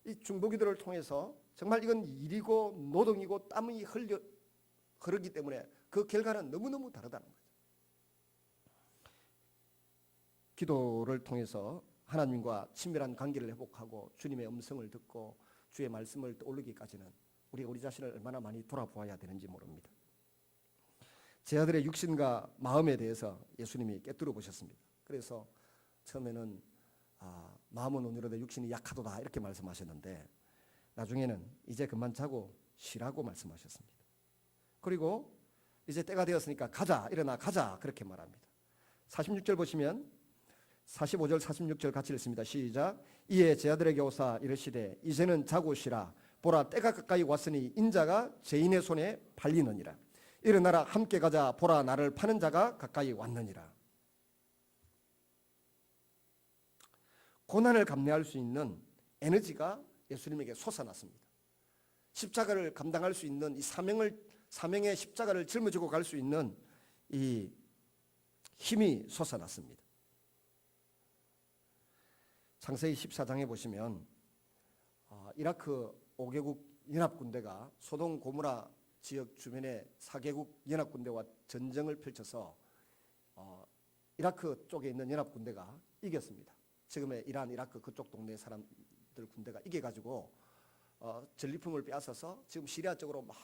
Speaker 1: 이 중보기도를 통해서 정말 이건 일이고 노동이고 땀이 흐르기 때문에 그 결과는 너무너무 다르다는 거죠. 기도를 통해서 하나님과 친밀한 관계를 회복하고 주님의 음성을 듣고 주의 말씀을 떠올리기까지는 우리가 우리 자신을 얼마나 많이 돌아보아야 되는지 모릅니다. 제 아들의 육신과 마음에 대해서 예수님이 꿰뚫어 보셨습니다. 그래서 처음에는 마음은 온유로되 육신이 약하도다 이렇게 말씀하셨는데 나중에는 이제 그만 자고 쉬라고 말씀하셨습니다. 그리고 이제 때가 되었으니까 가자, 일어나 가자 그렇게 말합니다. 46절 보시면 45절 46절 같이 읽습니다. 시작. 이에 제 아들에게 오사 이르시되 이제는 자고 쉬라. 보라 때가 가까이 왔으니 인자가 죄인의 손에 팔리느니라. 일어나라 함께 가자. 보라 나를 파는 자가 가까이 왔느니라. 고난을 감내할 수 있는 에너지가 예수님에게 솟아났습니다. 십자가를 감당할 수 있는 이 사명의 십자가를 짊어지고 갈 수 있는 이 힘이 솟아났습니다. 창세기 14장에 보시면 이라크 5개국 연합군대가 소돔 고모라 지역 주변의 4개국 연합군대와 전쟁을 펼쳐서 이라크 쪽에 있는 연합군대가 이겼습니다. 지금의 이란, 이라크 그쪽 동네 사람들 군대가 이겨가지고 전리품을 빼앗아서 지금 시리아 쪽으로 막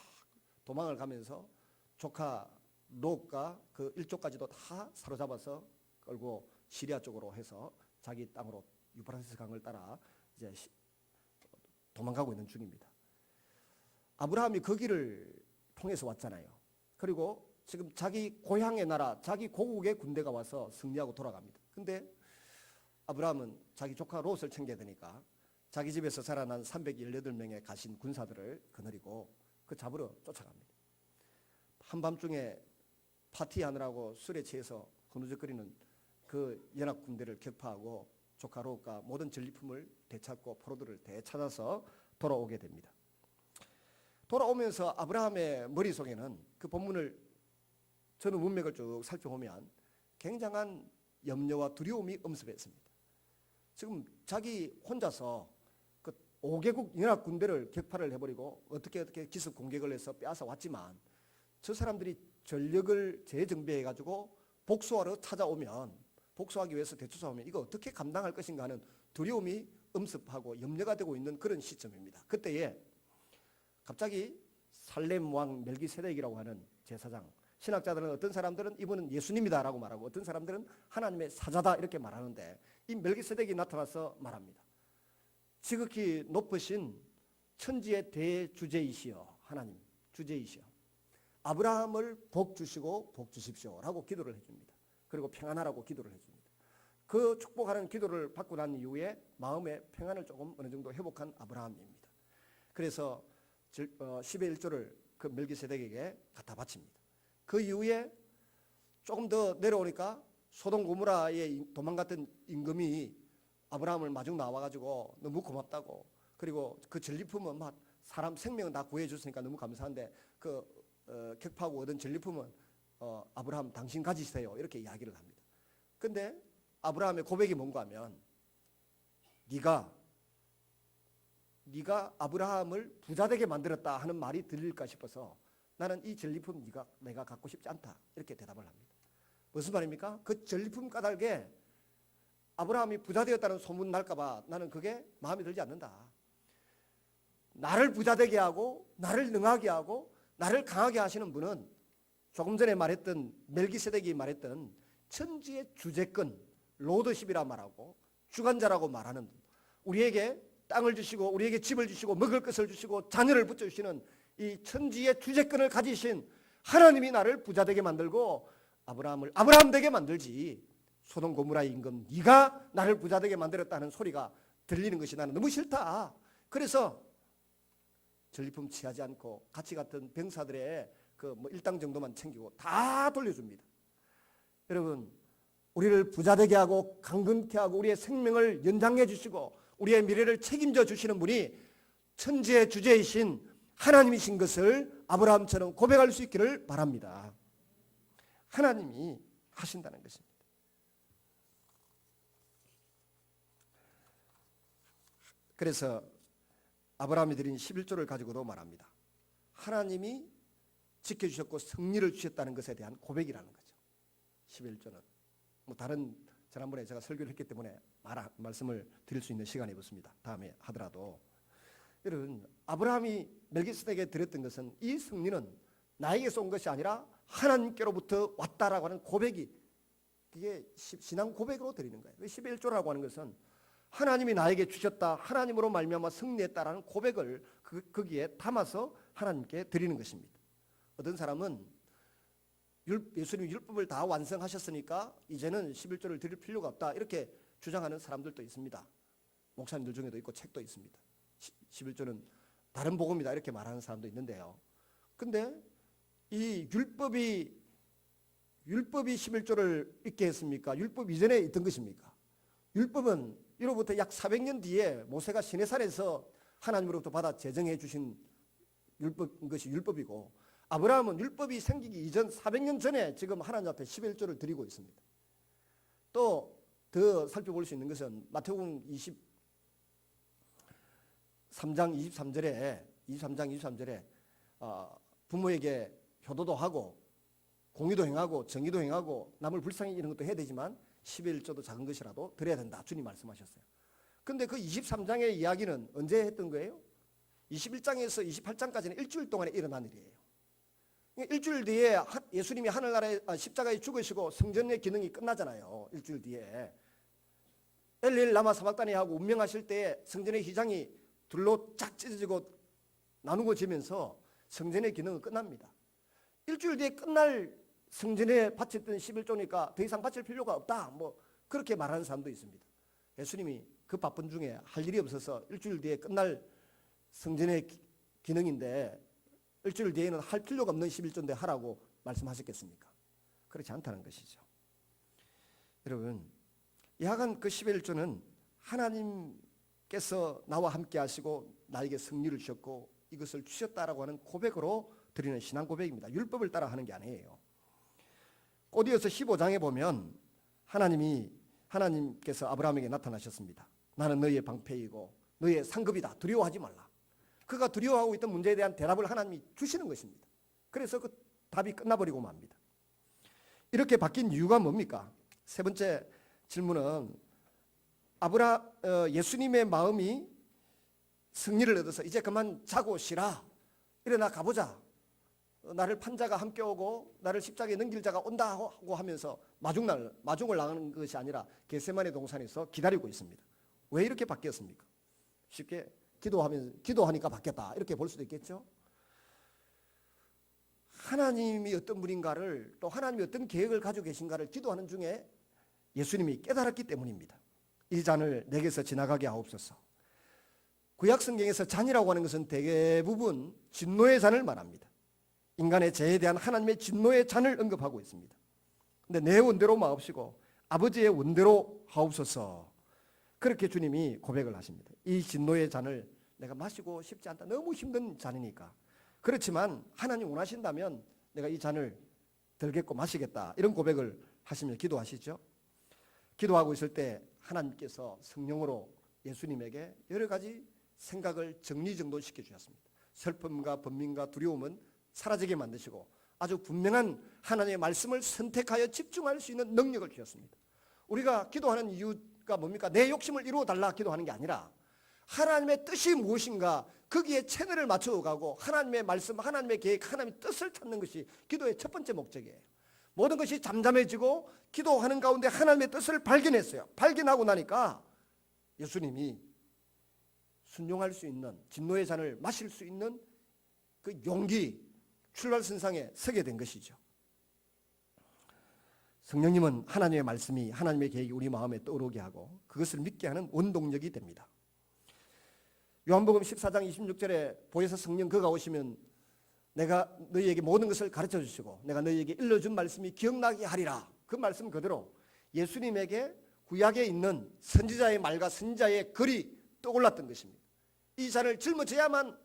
Speaker 1: 도망을 가면서 조카 롯과 그 일족까지도 다 사로잡아서 끌고 시리아 쪽으로 해서 자기 땅으로 유프라테스 강을 따라 이제 도망가고 있는 중입니다. 아브라함이 그 길을 통해서 왔잖아요. 그리고 지금 자기 고향의 나라, 자기 고국의 군대가 와서 승리하고 돌아갑니다. 근데 아브라함은 자기 조카 롯을 챙겨야 되니까 자기 집에서 자라난 318명의 가신 군사들을 거느리고 그 잡으러 쫓아갑니다. 한밤중에 파티하느라고 술에 취해서 흐느적거리는 그 연합 군대를 격파하고 조카 롯과 모든 전리품을 되찾고 포로들을 되찾아서 돌아오게 됩니다. 돌아오면서 아브라함의 머릿속에는 그 본문을 저는 문맥을 쭉 살펴보면 굉장한 염려와 두려움이 엄습했습니다. 지금 자기 혼자서 그 5개국 연합 군대를 격파를 해버리고 어떻게 기습 공격을 해서 빼앗아 왔지만 저 사람들이 전력을 재정비해가지고 복수하러 찾아오면, 복수하기 위해서 되찾아오면 이거 어떻게 감당할 것인가 하는 두려움이 엄습하고 염려가 되고 있는 그런 시점입니다. 그때에 갑자기 살렘 왕 멜기세덱이라고 하는 제사장, 신학자들은 어떤 사람들은 이분은 예수님이다라고 말하고 어떤 사람들은 하나님의 사자다 이렇게 말하는데, 이 멜기세덱이 나타나서 말합니다. 지극히 높으신 천지의 대주제이시여, 하나님 주제이시여, 아브라함을 복 주시고 복 주십시오라고 기도를 해줍니다. 그리고 평안하라고 기도를 해줍니다. 그 축복하는 기도를 받고 난 이후에 마음의 평안을 조금 어느 정도 회복한 아브라함입니다. 그래서 10의 1조를 그 멜기세덱에게 갖다 바칩니다. 그 이후에 조금 더 내려오니까 소돔 고모라에 도망갔던 임금이 아브라함을 마중 나와가지고 너무 고맙다고, 그리고 그 전리품은 막 사람 생명은 다 구해줬으니까 너무 감사한데 격파하고 얻은 전리품은 아브라함 당신 가지세요 이렇게 이야기를 합니다. 근데 아브라함의 고백이 뭔가 하면 네가 아브라함을 부자되게 만들었다 하는 말이 들릴까 싶어서 나는 이 전리품 내가 갖고 싶지 않다 이렇게 대답을 합니다. 무슨 말입니까? 그 전리품 까닭에 아브라함이 부자되었다는 소문 날까봐 나는 그게 마음에 들지 않는다. 나를 부자되게 하고 나를 능하게 하고 나를 강하게 하시는 분은 조금 전에 말했던 멜기세덱이 말했던 천지의 주재권, 로드십이라 말하고 주관자라고 말하는, 우리에게 땅을 주시고 우리에게 집을 주시고 먹을 것을 주시고 자녀를 붙여주시는 이 천지의 주재권을 가지신 하나님이 나를 부자되게 만들고 아브라함을 아브라함 되게 만들지, 소돔 고모라의 임금 네가 나를 부자되게 만들었다는 소리가 들리는 것이 나는 너무 싫다. 그래서 전리품 취하지 않고 같이 갔던 병사들의 그 일당 정도만 챙기고 다 돌려줍니다. 여러분, 우리를 부자되게 하고 강건케 하고 우리의 생명을 연장해 주시고 우리의 미래를 책임져 주시는 분이 천지의 주제이신 하나님이신 것을 아브라함처럼 고백할 수 있기를 바랍니다. 하나님이 하신다는 것입니다. 그래서 아브라함이 드린 11조를 가지고도 말합니다. 하나님이 지켜주셨고 승리를 주셨다는 것에 대한 고백이라는 거죠. 11조는 다른 지난번에 제가 설교를 했기 때문에 말씀을 드릴 수 있는 시간이 없습니다. 다음에 하더라도 여러분, 아브라함이 멜기세덱에게 드렸던 것은 이 승리는 나에게서 온 것이 아니라 하나님께로부터 왔다라고 하는 고백이, 그게 신앙 고백으로 드리는 거예요. 11조라고 하는 것은 하나님이 나에게 주셨다, 하나님으로 말미암아 승리했다라는 고백을 거기에 담아서 하나님께 드리는 것입니다. 어떤 사람은 예수님 율법을 다 완성하셨으니까 이제는 11조를 드릴 필요가 없다 이렇게 주장하는 사람들도 있습니다. 목사님들 중에도 있고 책도 있습니다. 11조는 다른 복음이다 이렇게 말하는 사람도 있는데요. 근데 이 율법이 11조를 있게 했습니까? 율법 이전에 있던 것입니까? 율법은 이로부터 약 400년 뒤에 모세가 시내산에서 하나님으로부터 받아 제정해 주신 것이 율법이고, 아브라함은 율법이 생기기 이전 400년 전에 지금 하나님 앞에 11조를 드리고 있습니다. 또 더 살펴볼 수 있는 것은 마태복음 23장 23절에 부모에게 효도도 하고 공의도 행하고 정의도 행하고 남을 불쌍히 이런 것도 해야 되지만 11조도 작은 것이라도 드려야 된다. 주님 말씀하셨어요. 그런데 그 23장의 이야기는 언제 했던 거예요? 21장에서 28장까지는 일주일 동안에 일어난 일이에요. 일주일 뒤에 예수님이 하늘나라에 십자가에 죽으시고 성전의 기능이 끝나잖아요. 일주일 뒤에 엘리엘 라마 사박다니 하고 운명하실 때에 성전의 휘장이 둘로 쫙 찢어지고 나누어지면서 성전의 기능은 끝납니다. 일주일 뒤에 끝날 성전에 바쳤던 11조니까 더 이상 바칠 필요가 없다, 그렇게 말하는 사람도 있습니다. 예수님이 그 바쁜 중에 할 일이 없어서 일주일 뒤에 끝날 성전의 기능인데 일주일 뒤에는 할 필요가 없는 11조인데 하라고 말씀하셨겠습니까? 그렇지 않다는 것이죠. 여러분, 야간 그 11조는 하나님께서 나와 함께 하시고 나에게 승리를 주셨고 이것을 주셨다라고 하는 고백으로 드리는 신앙 고백입니다. 율법을 따라 하는 게 아니에요. 곧이어서 15장에 보면 하나님께서 아브라함에게 나타나셨습니다. 나는 너희의 방패이고 너희의 상급이다. 두려워하지 말라. 그가 두려워하고 있던 문제에 대한 대답을 하나님이 주시는 것입니다. 그래서 그 답이 끝나버리고 맙니다. 이렇게 바뀐 이유가 뭡니까? 세 번째 질문은 예수님의 마음이 승리를 얻어서 이제 그만 자고 쉬라. 일어나 가보자. 나를 판자가 함께 오고 나를 십자가에 넘길 자가 온다고 하면서 마중을 나가는 것이 아니라 겟세마네 동산에서 기다리고 있습니다. 왜 이렇게 바뀌었습니까? 쉽게 기도하니까 바뀌었다 이렇게 볼 수도 있겠죠. 하나님이 어떤 분인가를, 또 하나님이 어떤 계획을 가지고 계신가를 기도하는 중에 예수님이 깨달았기 때문입니다. 이 잔을 내게서 지나가게 하옵소서. 구약 성경에서 잔이라고 하는 것은 대부분 진노의 잔을 말합니다. 인간의 죄에 대한 하나님의 진노의 잔을 언급하고 있습니다. 근데 내 원대로 마옵시고 아버지의 원대로 하옵소서. 그렇게 주님이 고백을 하십니다. 이 진노의 잔을 내가 마시고 싶지 않다. 너무 힘든 잔이니까. 그렇지만 하나님 원하신다면 내가 이 잔을 들겠고 마시겠다. 이런 고백을 하시며 기도하시죠. 기도하고 있을 때 하나님께서 성령으로 예수님에게 여러 가지 생각을 정리정돈시켜 주셨습니다. 슬픔과 번민과 두려움은 사라지게 만드시고 아주 분명한 하나님의 말씀을 선택하여 집중할 수 있는 능력을 주셨습니다. 우리가 기도하는 이유가 뭡니까? 내 욕심을 이루어달라 기도하는 게 아니라 하나님의 뜻이 무엇인가 거기에 채널을 맞춰가고 하나님의 말씀, 하나님의 계획, 하나님의 뜻을 찾는 것이 기도의 첫 번째 목적이에요. 모든 것이 잠잠해지고 기도하는 가운데 하나님의 뜻을 발견했어요. 발견하고 나니까 예수님이 순종할 수 있는, 진노의 잔을 마실 수 있는 그 용기, 출발선상에 서게 된 것이죠. 성령님은 하나님의 말씀이, 하나님의 계획이 우리 마음에 떠오르게 하고 그것을 믿게 하는 원동력이 됩니다. 요한복음 14장 26절에 보혜사 성령 그가 오시면 내가 너희에게 모든 것을 가르쳐 주시고 내가 너희에게 일러준 말씀이 기억나게 하리라. 그 말씀 그대로 예수님에게 구약에 있는 선지자의 말과 선지자의 글이 떠올랐던 것입니다. 이 잔을 짊어져야만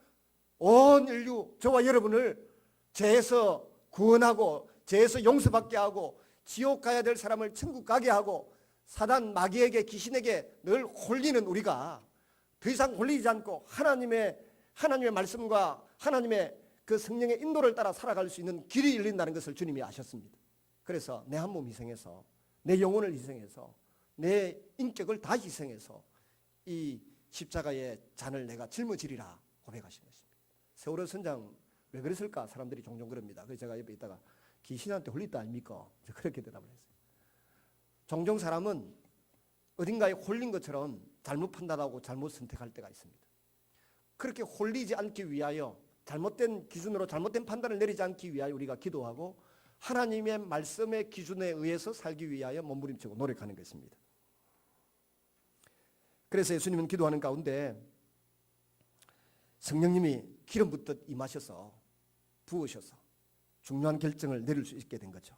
Speaker 1: 온 인류, 저와 여러분을 죄에서 구원하고 죄에서 용서받게 하고 지옥 가야 될 사람을 천국 가게 하고 사단 마귀에게 귀신에게 늘 홀리는 우리가 더 이상 홀리지 않고 하나님의 말씀과 하나님의 그 성령의 인도를 따라 살아갈 수 있는 길이 열린다는 것을 주님이 아셨습니다. 그래서 내 한 몸 희생해서 내 영혼을 희생해서 내 인격을 다 희생해서 이 십자가의 잔을 내가 짊어지리라 고백하신 것입니다. 세월호 선장 왜 그랬을까? 사람들이 종종 그럽니다. 그래서 제가 옆에 있다가 귀신한테 홀렸다 아닙니까? 그렇게 대답을 했어요. 종종 사람은 어딘가에 홀린 것처럼 잘못 판단하고 잘못 선택할 때가 있습니다. 그렇게 홀리지 않기 위하여 잘못된 기준으로 잘못된 판단을 내리지 않기 위하여 우리가 기도하고 하나님의 말씀의 기준에 의해서 살기 위하여 몸부림치고 노력하는 것입니다. 그래서 예수님은 기도하는 가운데 성령님이 기름 붓듯 임하셔서 부으셔서 중요한 결정을 내릴 수 있게 된 거죠.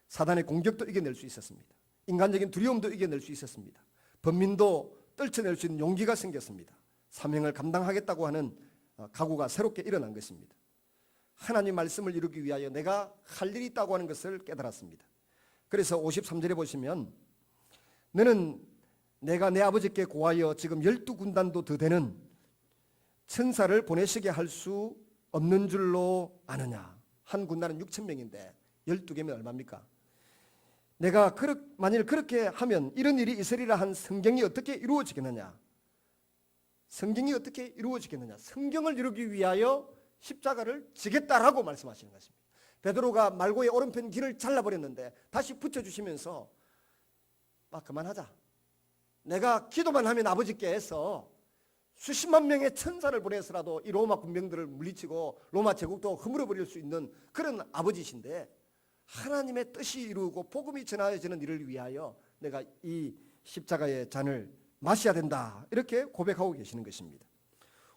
Speaker 1: 사단의 공격도 이겨낼 수 있었습니다. 인간적인 두려움도 이겨낼 수 있었습니다. 번민도 떨쳐낼 수 있는 용기가 생겼습니다. 사명을 감당하겠다고 하는 각오가 새롭게 일어난 것입니다. 하나님 말씀을 이루기 위하여 내가 할 일이 있다고 하는 것을 깨달았습니다. 그래서 53절에 보시면 너는 내가 내 아버지께 고하여 지금 12군단도 더 되는 천사를 보내시게 할 수 없는 줄로 아느냐. 한 군단은 6,000명인데 12개면 얼마입니까? 내가 만일 그렇게 하면 이런 일이 있으리라 한 성경이 어떻게 이루어지겠느냐? 성경이 어떻게 이루어지겠느냐? 성경을 이루기 위하여 십자가를 지겠다라고 말씀하시는 것입니다. 베드로가 말고의 오른편 귀를 잘라버렸는데 다시 붙여주시면서 그만하자. 내가 기도만 하면 아버지께 해서 수십만 명의 천사를 보내서라도 이 로마 군병들을 물리치고 로마 제국도 허물어버릴 수 있는 그런 아버지신데 하나님의 뜻이 이루고 복음이 전하여지는 일을 위하여 내가 이 십자가의 잔을 마셔야 된다. 이렇게 고백하고 계시는 것입니다.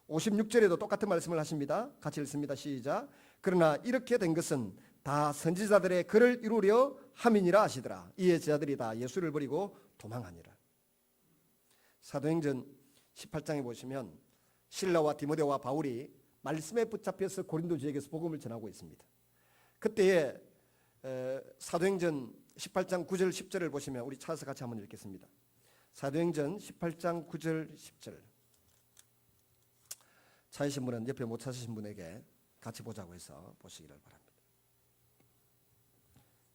Speaker 1: 56절에도 똑같은 말씀을 하십니다. 같이 읽습니다. 시작. 그러나 이렇게 된 것은 다 선지자들의 글을 이루려 함이니라 하시더라. 이에 제자들이 다 예수를 버리고 도망하니라. 사도행전 18장에 보시면 실라와 디모데와 바울이 말씀에 붙잡혀서 고린도 지역에서 복음을 전하고 있습니다. 그때에 사도행전 18장 9절 10절을 보시면 우리 찾아서 같이 한번 읽겠습니다. 사도행전 18장 9절 10절. 찾으신 분은 옆에 못 찾으신 분에게 같이 보자고 해서 보시기를 바랍니다.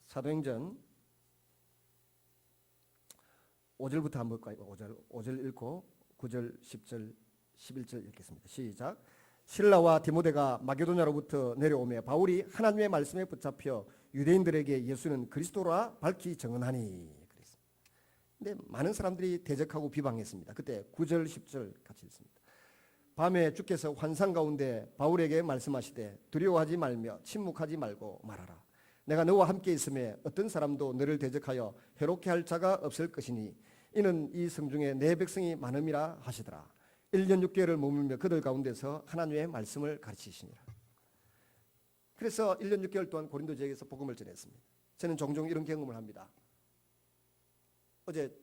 Speaker 1: 사도행전 5절부터 한번 볼까요? 5절 읽고 9절 10절 11절 읽겠습니다. 시작. 실라와 디모데가 마게도냐로부터 내려오며 바울이 하나님의 말씀에 붙잡혀 유대인들에게 예수는 그리스도라 밝히 증언하니. 근데 많은 사람들이 대적하고 비방했습니다. 그때 9절 10절 같이 읽습니다. 밤에 주께서 환상 가운데 바울에게 말씀하시되 두려워하지 말며 침묵하지 말고 말하라. 내가 너와 함께 있음에 어떤 사람도 너를 대적하여 해롭게 할 자가 없을 것이니 이는 이 성중에 내 백성이 많음이라 하시더라. 1년 6개월을 머물며 그들 가운데서 하나님의 말씀을 가르치시니라. 그래서 1년 6개월 동안 고린도 지역에서 복음을 전했습니다. 저는 종종 이런 경험을 합니다. 어제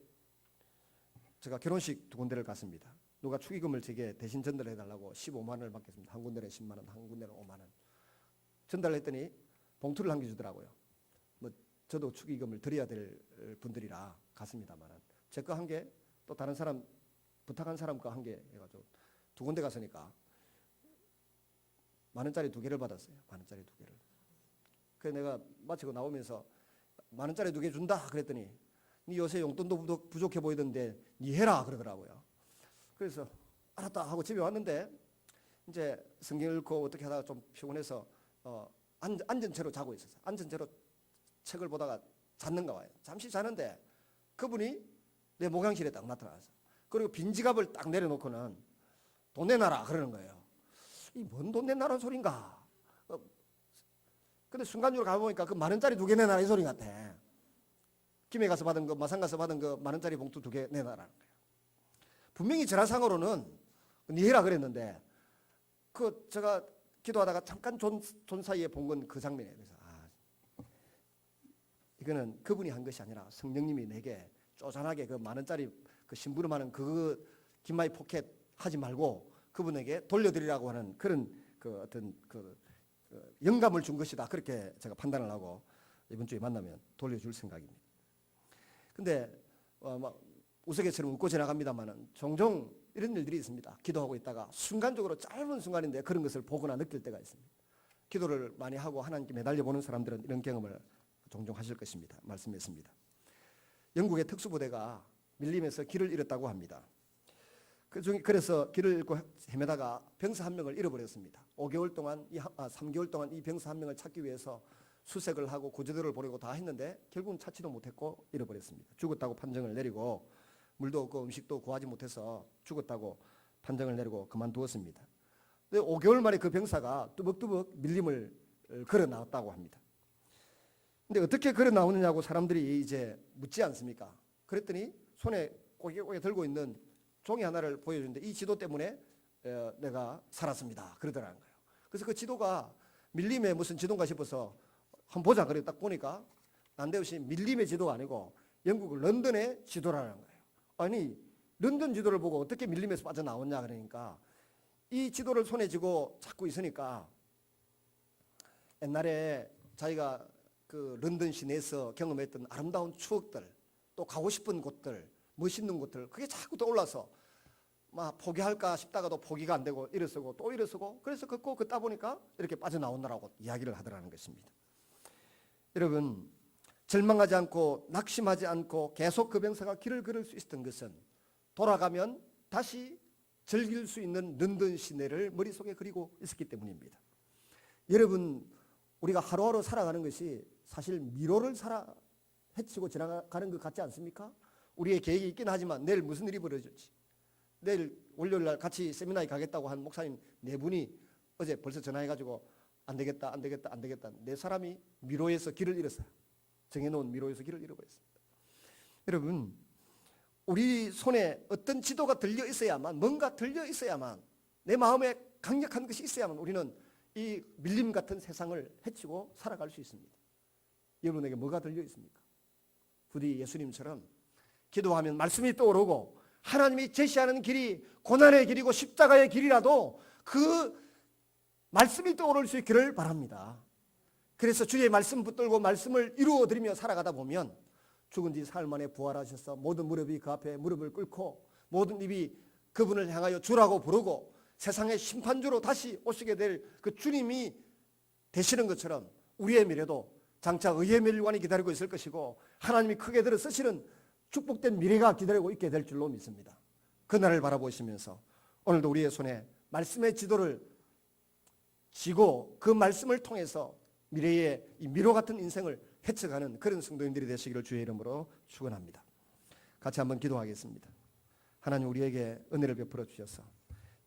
Speaker 1: 제가 결혼식 2군데를 갔습니다. 누가 축의금을 제게 대신 전달해달라고 15만 원을 받겠습니다. 한 군데는 10만 원, 한 군데는 5만 원. 전달을 했더니 봉투를 남겨주더라고요. 뭐 저도 축의금을 드려야 될 분들이라 갔습니다만 제 거 한 개, 또 다른 사람 부탁한 사람 거 한 개 해가지고 2군데 갔으니까 10,000원짜리 2개를 받았어요. 10,000원짜리 2개를. 그래서 내가 마치고 나오면서 10,000원짜리 2개 준다 그랬더니 니 요새 용돈도 부족해 보이던데 니 해라 그러더라고요. 그래서 알았다 하고 집에 왔는데 이제 성경 읽고 어떻게 하다가 좀 피곤해서 앉은 채로 자고 있었어요. 앉은 채로 책을 보다가 잤는가 봐요. 잠시 자는데 그분이 내 목욕실에 딱 나타나서 그리고 빈 지갑을 딱 내려놓고는 돈 내놔라 그러는 거예요. 이 뭔 돈 내놔라는 소린가. 근데 순간적으로 가보니까 그 10,000원짜리 2개 내놔라 이 소리 같아. 김해 가서 받은 거, 마산 가서 받은 거 10,000원짜리 봉투 2개 내놔라는 거예요. 분명히 전화상으로는 니 해라 그랬는데 그 제가 기도하다가 잠깐 존 사이에 본 건 그 장면이에요. 그래서 이거는 그분이 한 것이 아니라 성령님이 내게 쪼잔하게 그 10,000원짜리 그 심부름하는 그 김마이 포켓 하지 말고 그분에게 돌려드리라고 하는 그런 그 어떤 그 영감을 준 것이다. 그렇게 제가 판단을 하고 이번 주에 만나면 돌려줄 생각입니다. 근데 막 우스갯처럼 웃고 지나갑니다만은 종종 이런 일들이 있습니다. 기도하고 있다가 순간적으로 짧은 순간인데 그런 것을 보거나 느낄 때가 있습니다. 기도를 많이 하고 하나님께 매달려 보는 사람들은 이런 경험을 종종 하실 것입니다. 말씀했습니다. 영국의 특수부대가 밀림에서 길을 잃었다고 합니다. 그래서 길을 잃고 헤매다가 병사 한 명을 잃어버렸습니다. 3개월 동안 이 병사 한 명을 찾기 위해서 수색을 하고 구조대를 보내고 다 했는데 결국은 찾지도 못했고 잃어버렸습니다. 죽었다고 판정을 내리고 물도 없고 음식도 구하지 못해서 죽었다고 판정을 내리고 그만두었습니다. 근데 5개월 만에 그 병사가 뚜벅뚜벅 밀림을 걸어 나왔다고 합니다. 근데 어떻게 걸어 나오느냐고 사람들이 이제 묻지 않습니까? 그랬더니 손에 꼬깃꼬깃 들고 있는 종이 하나를 보여주는데 이 지도 때문에 내가 살았습니다. 그러더라는 거예요. 그래서 그 지도가 밀림의 무슨 지도인가 싶어서 한번 보자 그래 딱 보니까 난데없이 밀림의 지도가 아니고 영국 런던의 지도라는 거예요. 아니 런던 지도를 보고 어떻게 밀림에서 빠져나왔냐 그러니까 이 지도를 손에 쥐고 찾고 있으니까 옛날에 자기가 그 런던 시내에서 경험했던 아름다운 추억들 또 가고 싶은 곳들 멋있는 곳들 그게 자꾸 떠올라서 막 포기할까 싶다가도 포기가 안 되고 일어서고 또 일어서고 그래서 걷고 걷다 보니까 이렇게 빠져나오느라고 이야기를 하더라는 것입니다. 여러분 절망하지 않고 낙심하지 않고 계속 그 병사가 길을 걸을 수 있었던 것은 돌아가면 다시 즐길 수 있는 런던 시내를 머릿속에 그리고 있었기 때문입니다. 여러분 우리가 하루하루 살아가는 것이 사실 미로를 헤치고 지나가는 것 같지 않습니까? 우리의 계획이 있긴 하지만 내일 무슨 일이 벌어질지 내일 월요일날 같이 세미나에 가겠다고 한 목사님 4분이 어제 벌써 전화해가지고 안 되겠다 네 사람이 미로에서 길을 잃었어요. 정해놓은 미로에서 길을 잃어버렸습니다. 여러분 우리 손에 어떤 지도가 들려 있어야만 뭔가 들려 있어야만 내 마음에 강력한 것이 있어야만 우리는 이 밀림 같은 세상을 헤치고 살아갈 수 있습니다. 여러분에게 뭐가 들려 있습니까? 부디 예수님처럼 기도하면 말씀이 떠오르고 하나님이 제시하는 길이 고난의 길이고 십자가의 길이라도 그 말씀이 떠오를 수 있기를 바랍니다. 그래서 주의 말씀 붙들고 말씀을 이루어드리며 살아가다 보면 죽은 지 사흘 만에 부활하셔서 모든 무릎이 그 앞에 무릎을 꿇고 모든 입이 그분을 향하여 주라고 부르고 세상의 심판주로 다시 오시게 될 그 주님이 되시는 것처럼 우리의 미래도 장차 의의 멸관이 기다리고 있을 것이고 하나님이 크게 들어 쓰시는 축복된 미래가 기다리고 있게 될 줄로 믿습니다. 그날을 바라보시면서 오늘도 우리의 손에 말씀의 지도를 쥐고 그 말씀을 통해서 미래의 이 미로 같은 인생을 헤쳐가는 그런 성도님들이 되시기를 주의 이름으로 축원합니다. 같이 한번 기도하겠습니다. 하나님, 우리에게 은혜를 베풀어 주셔서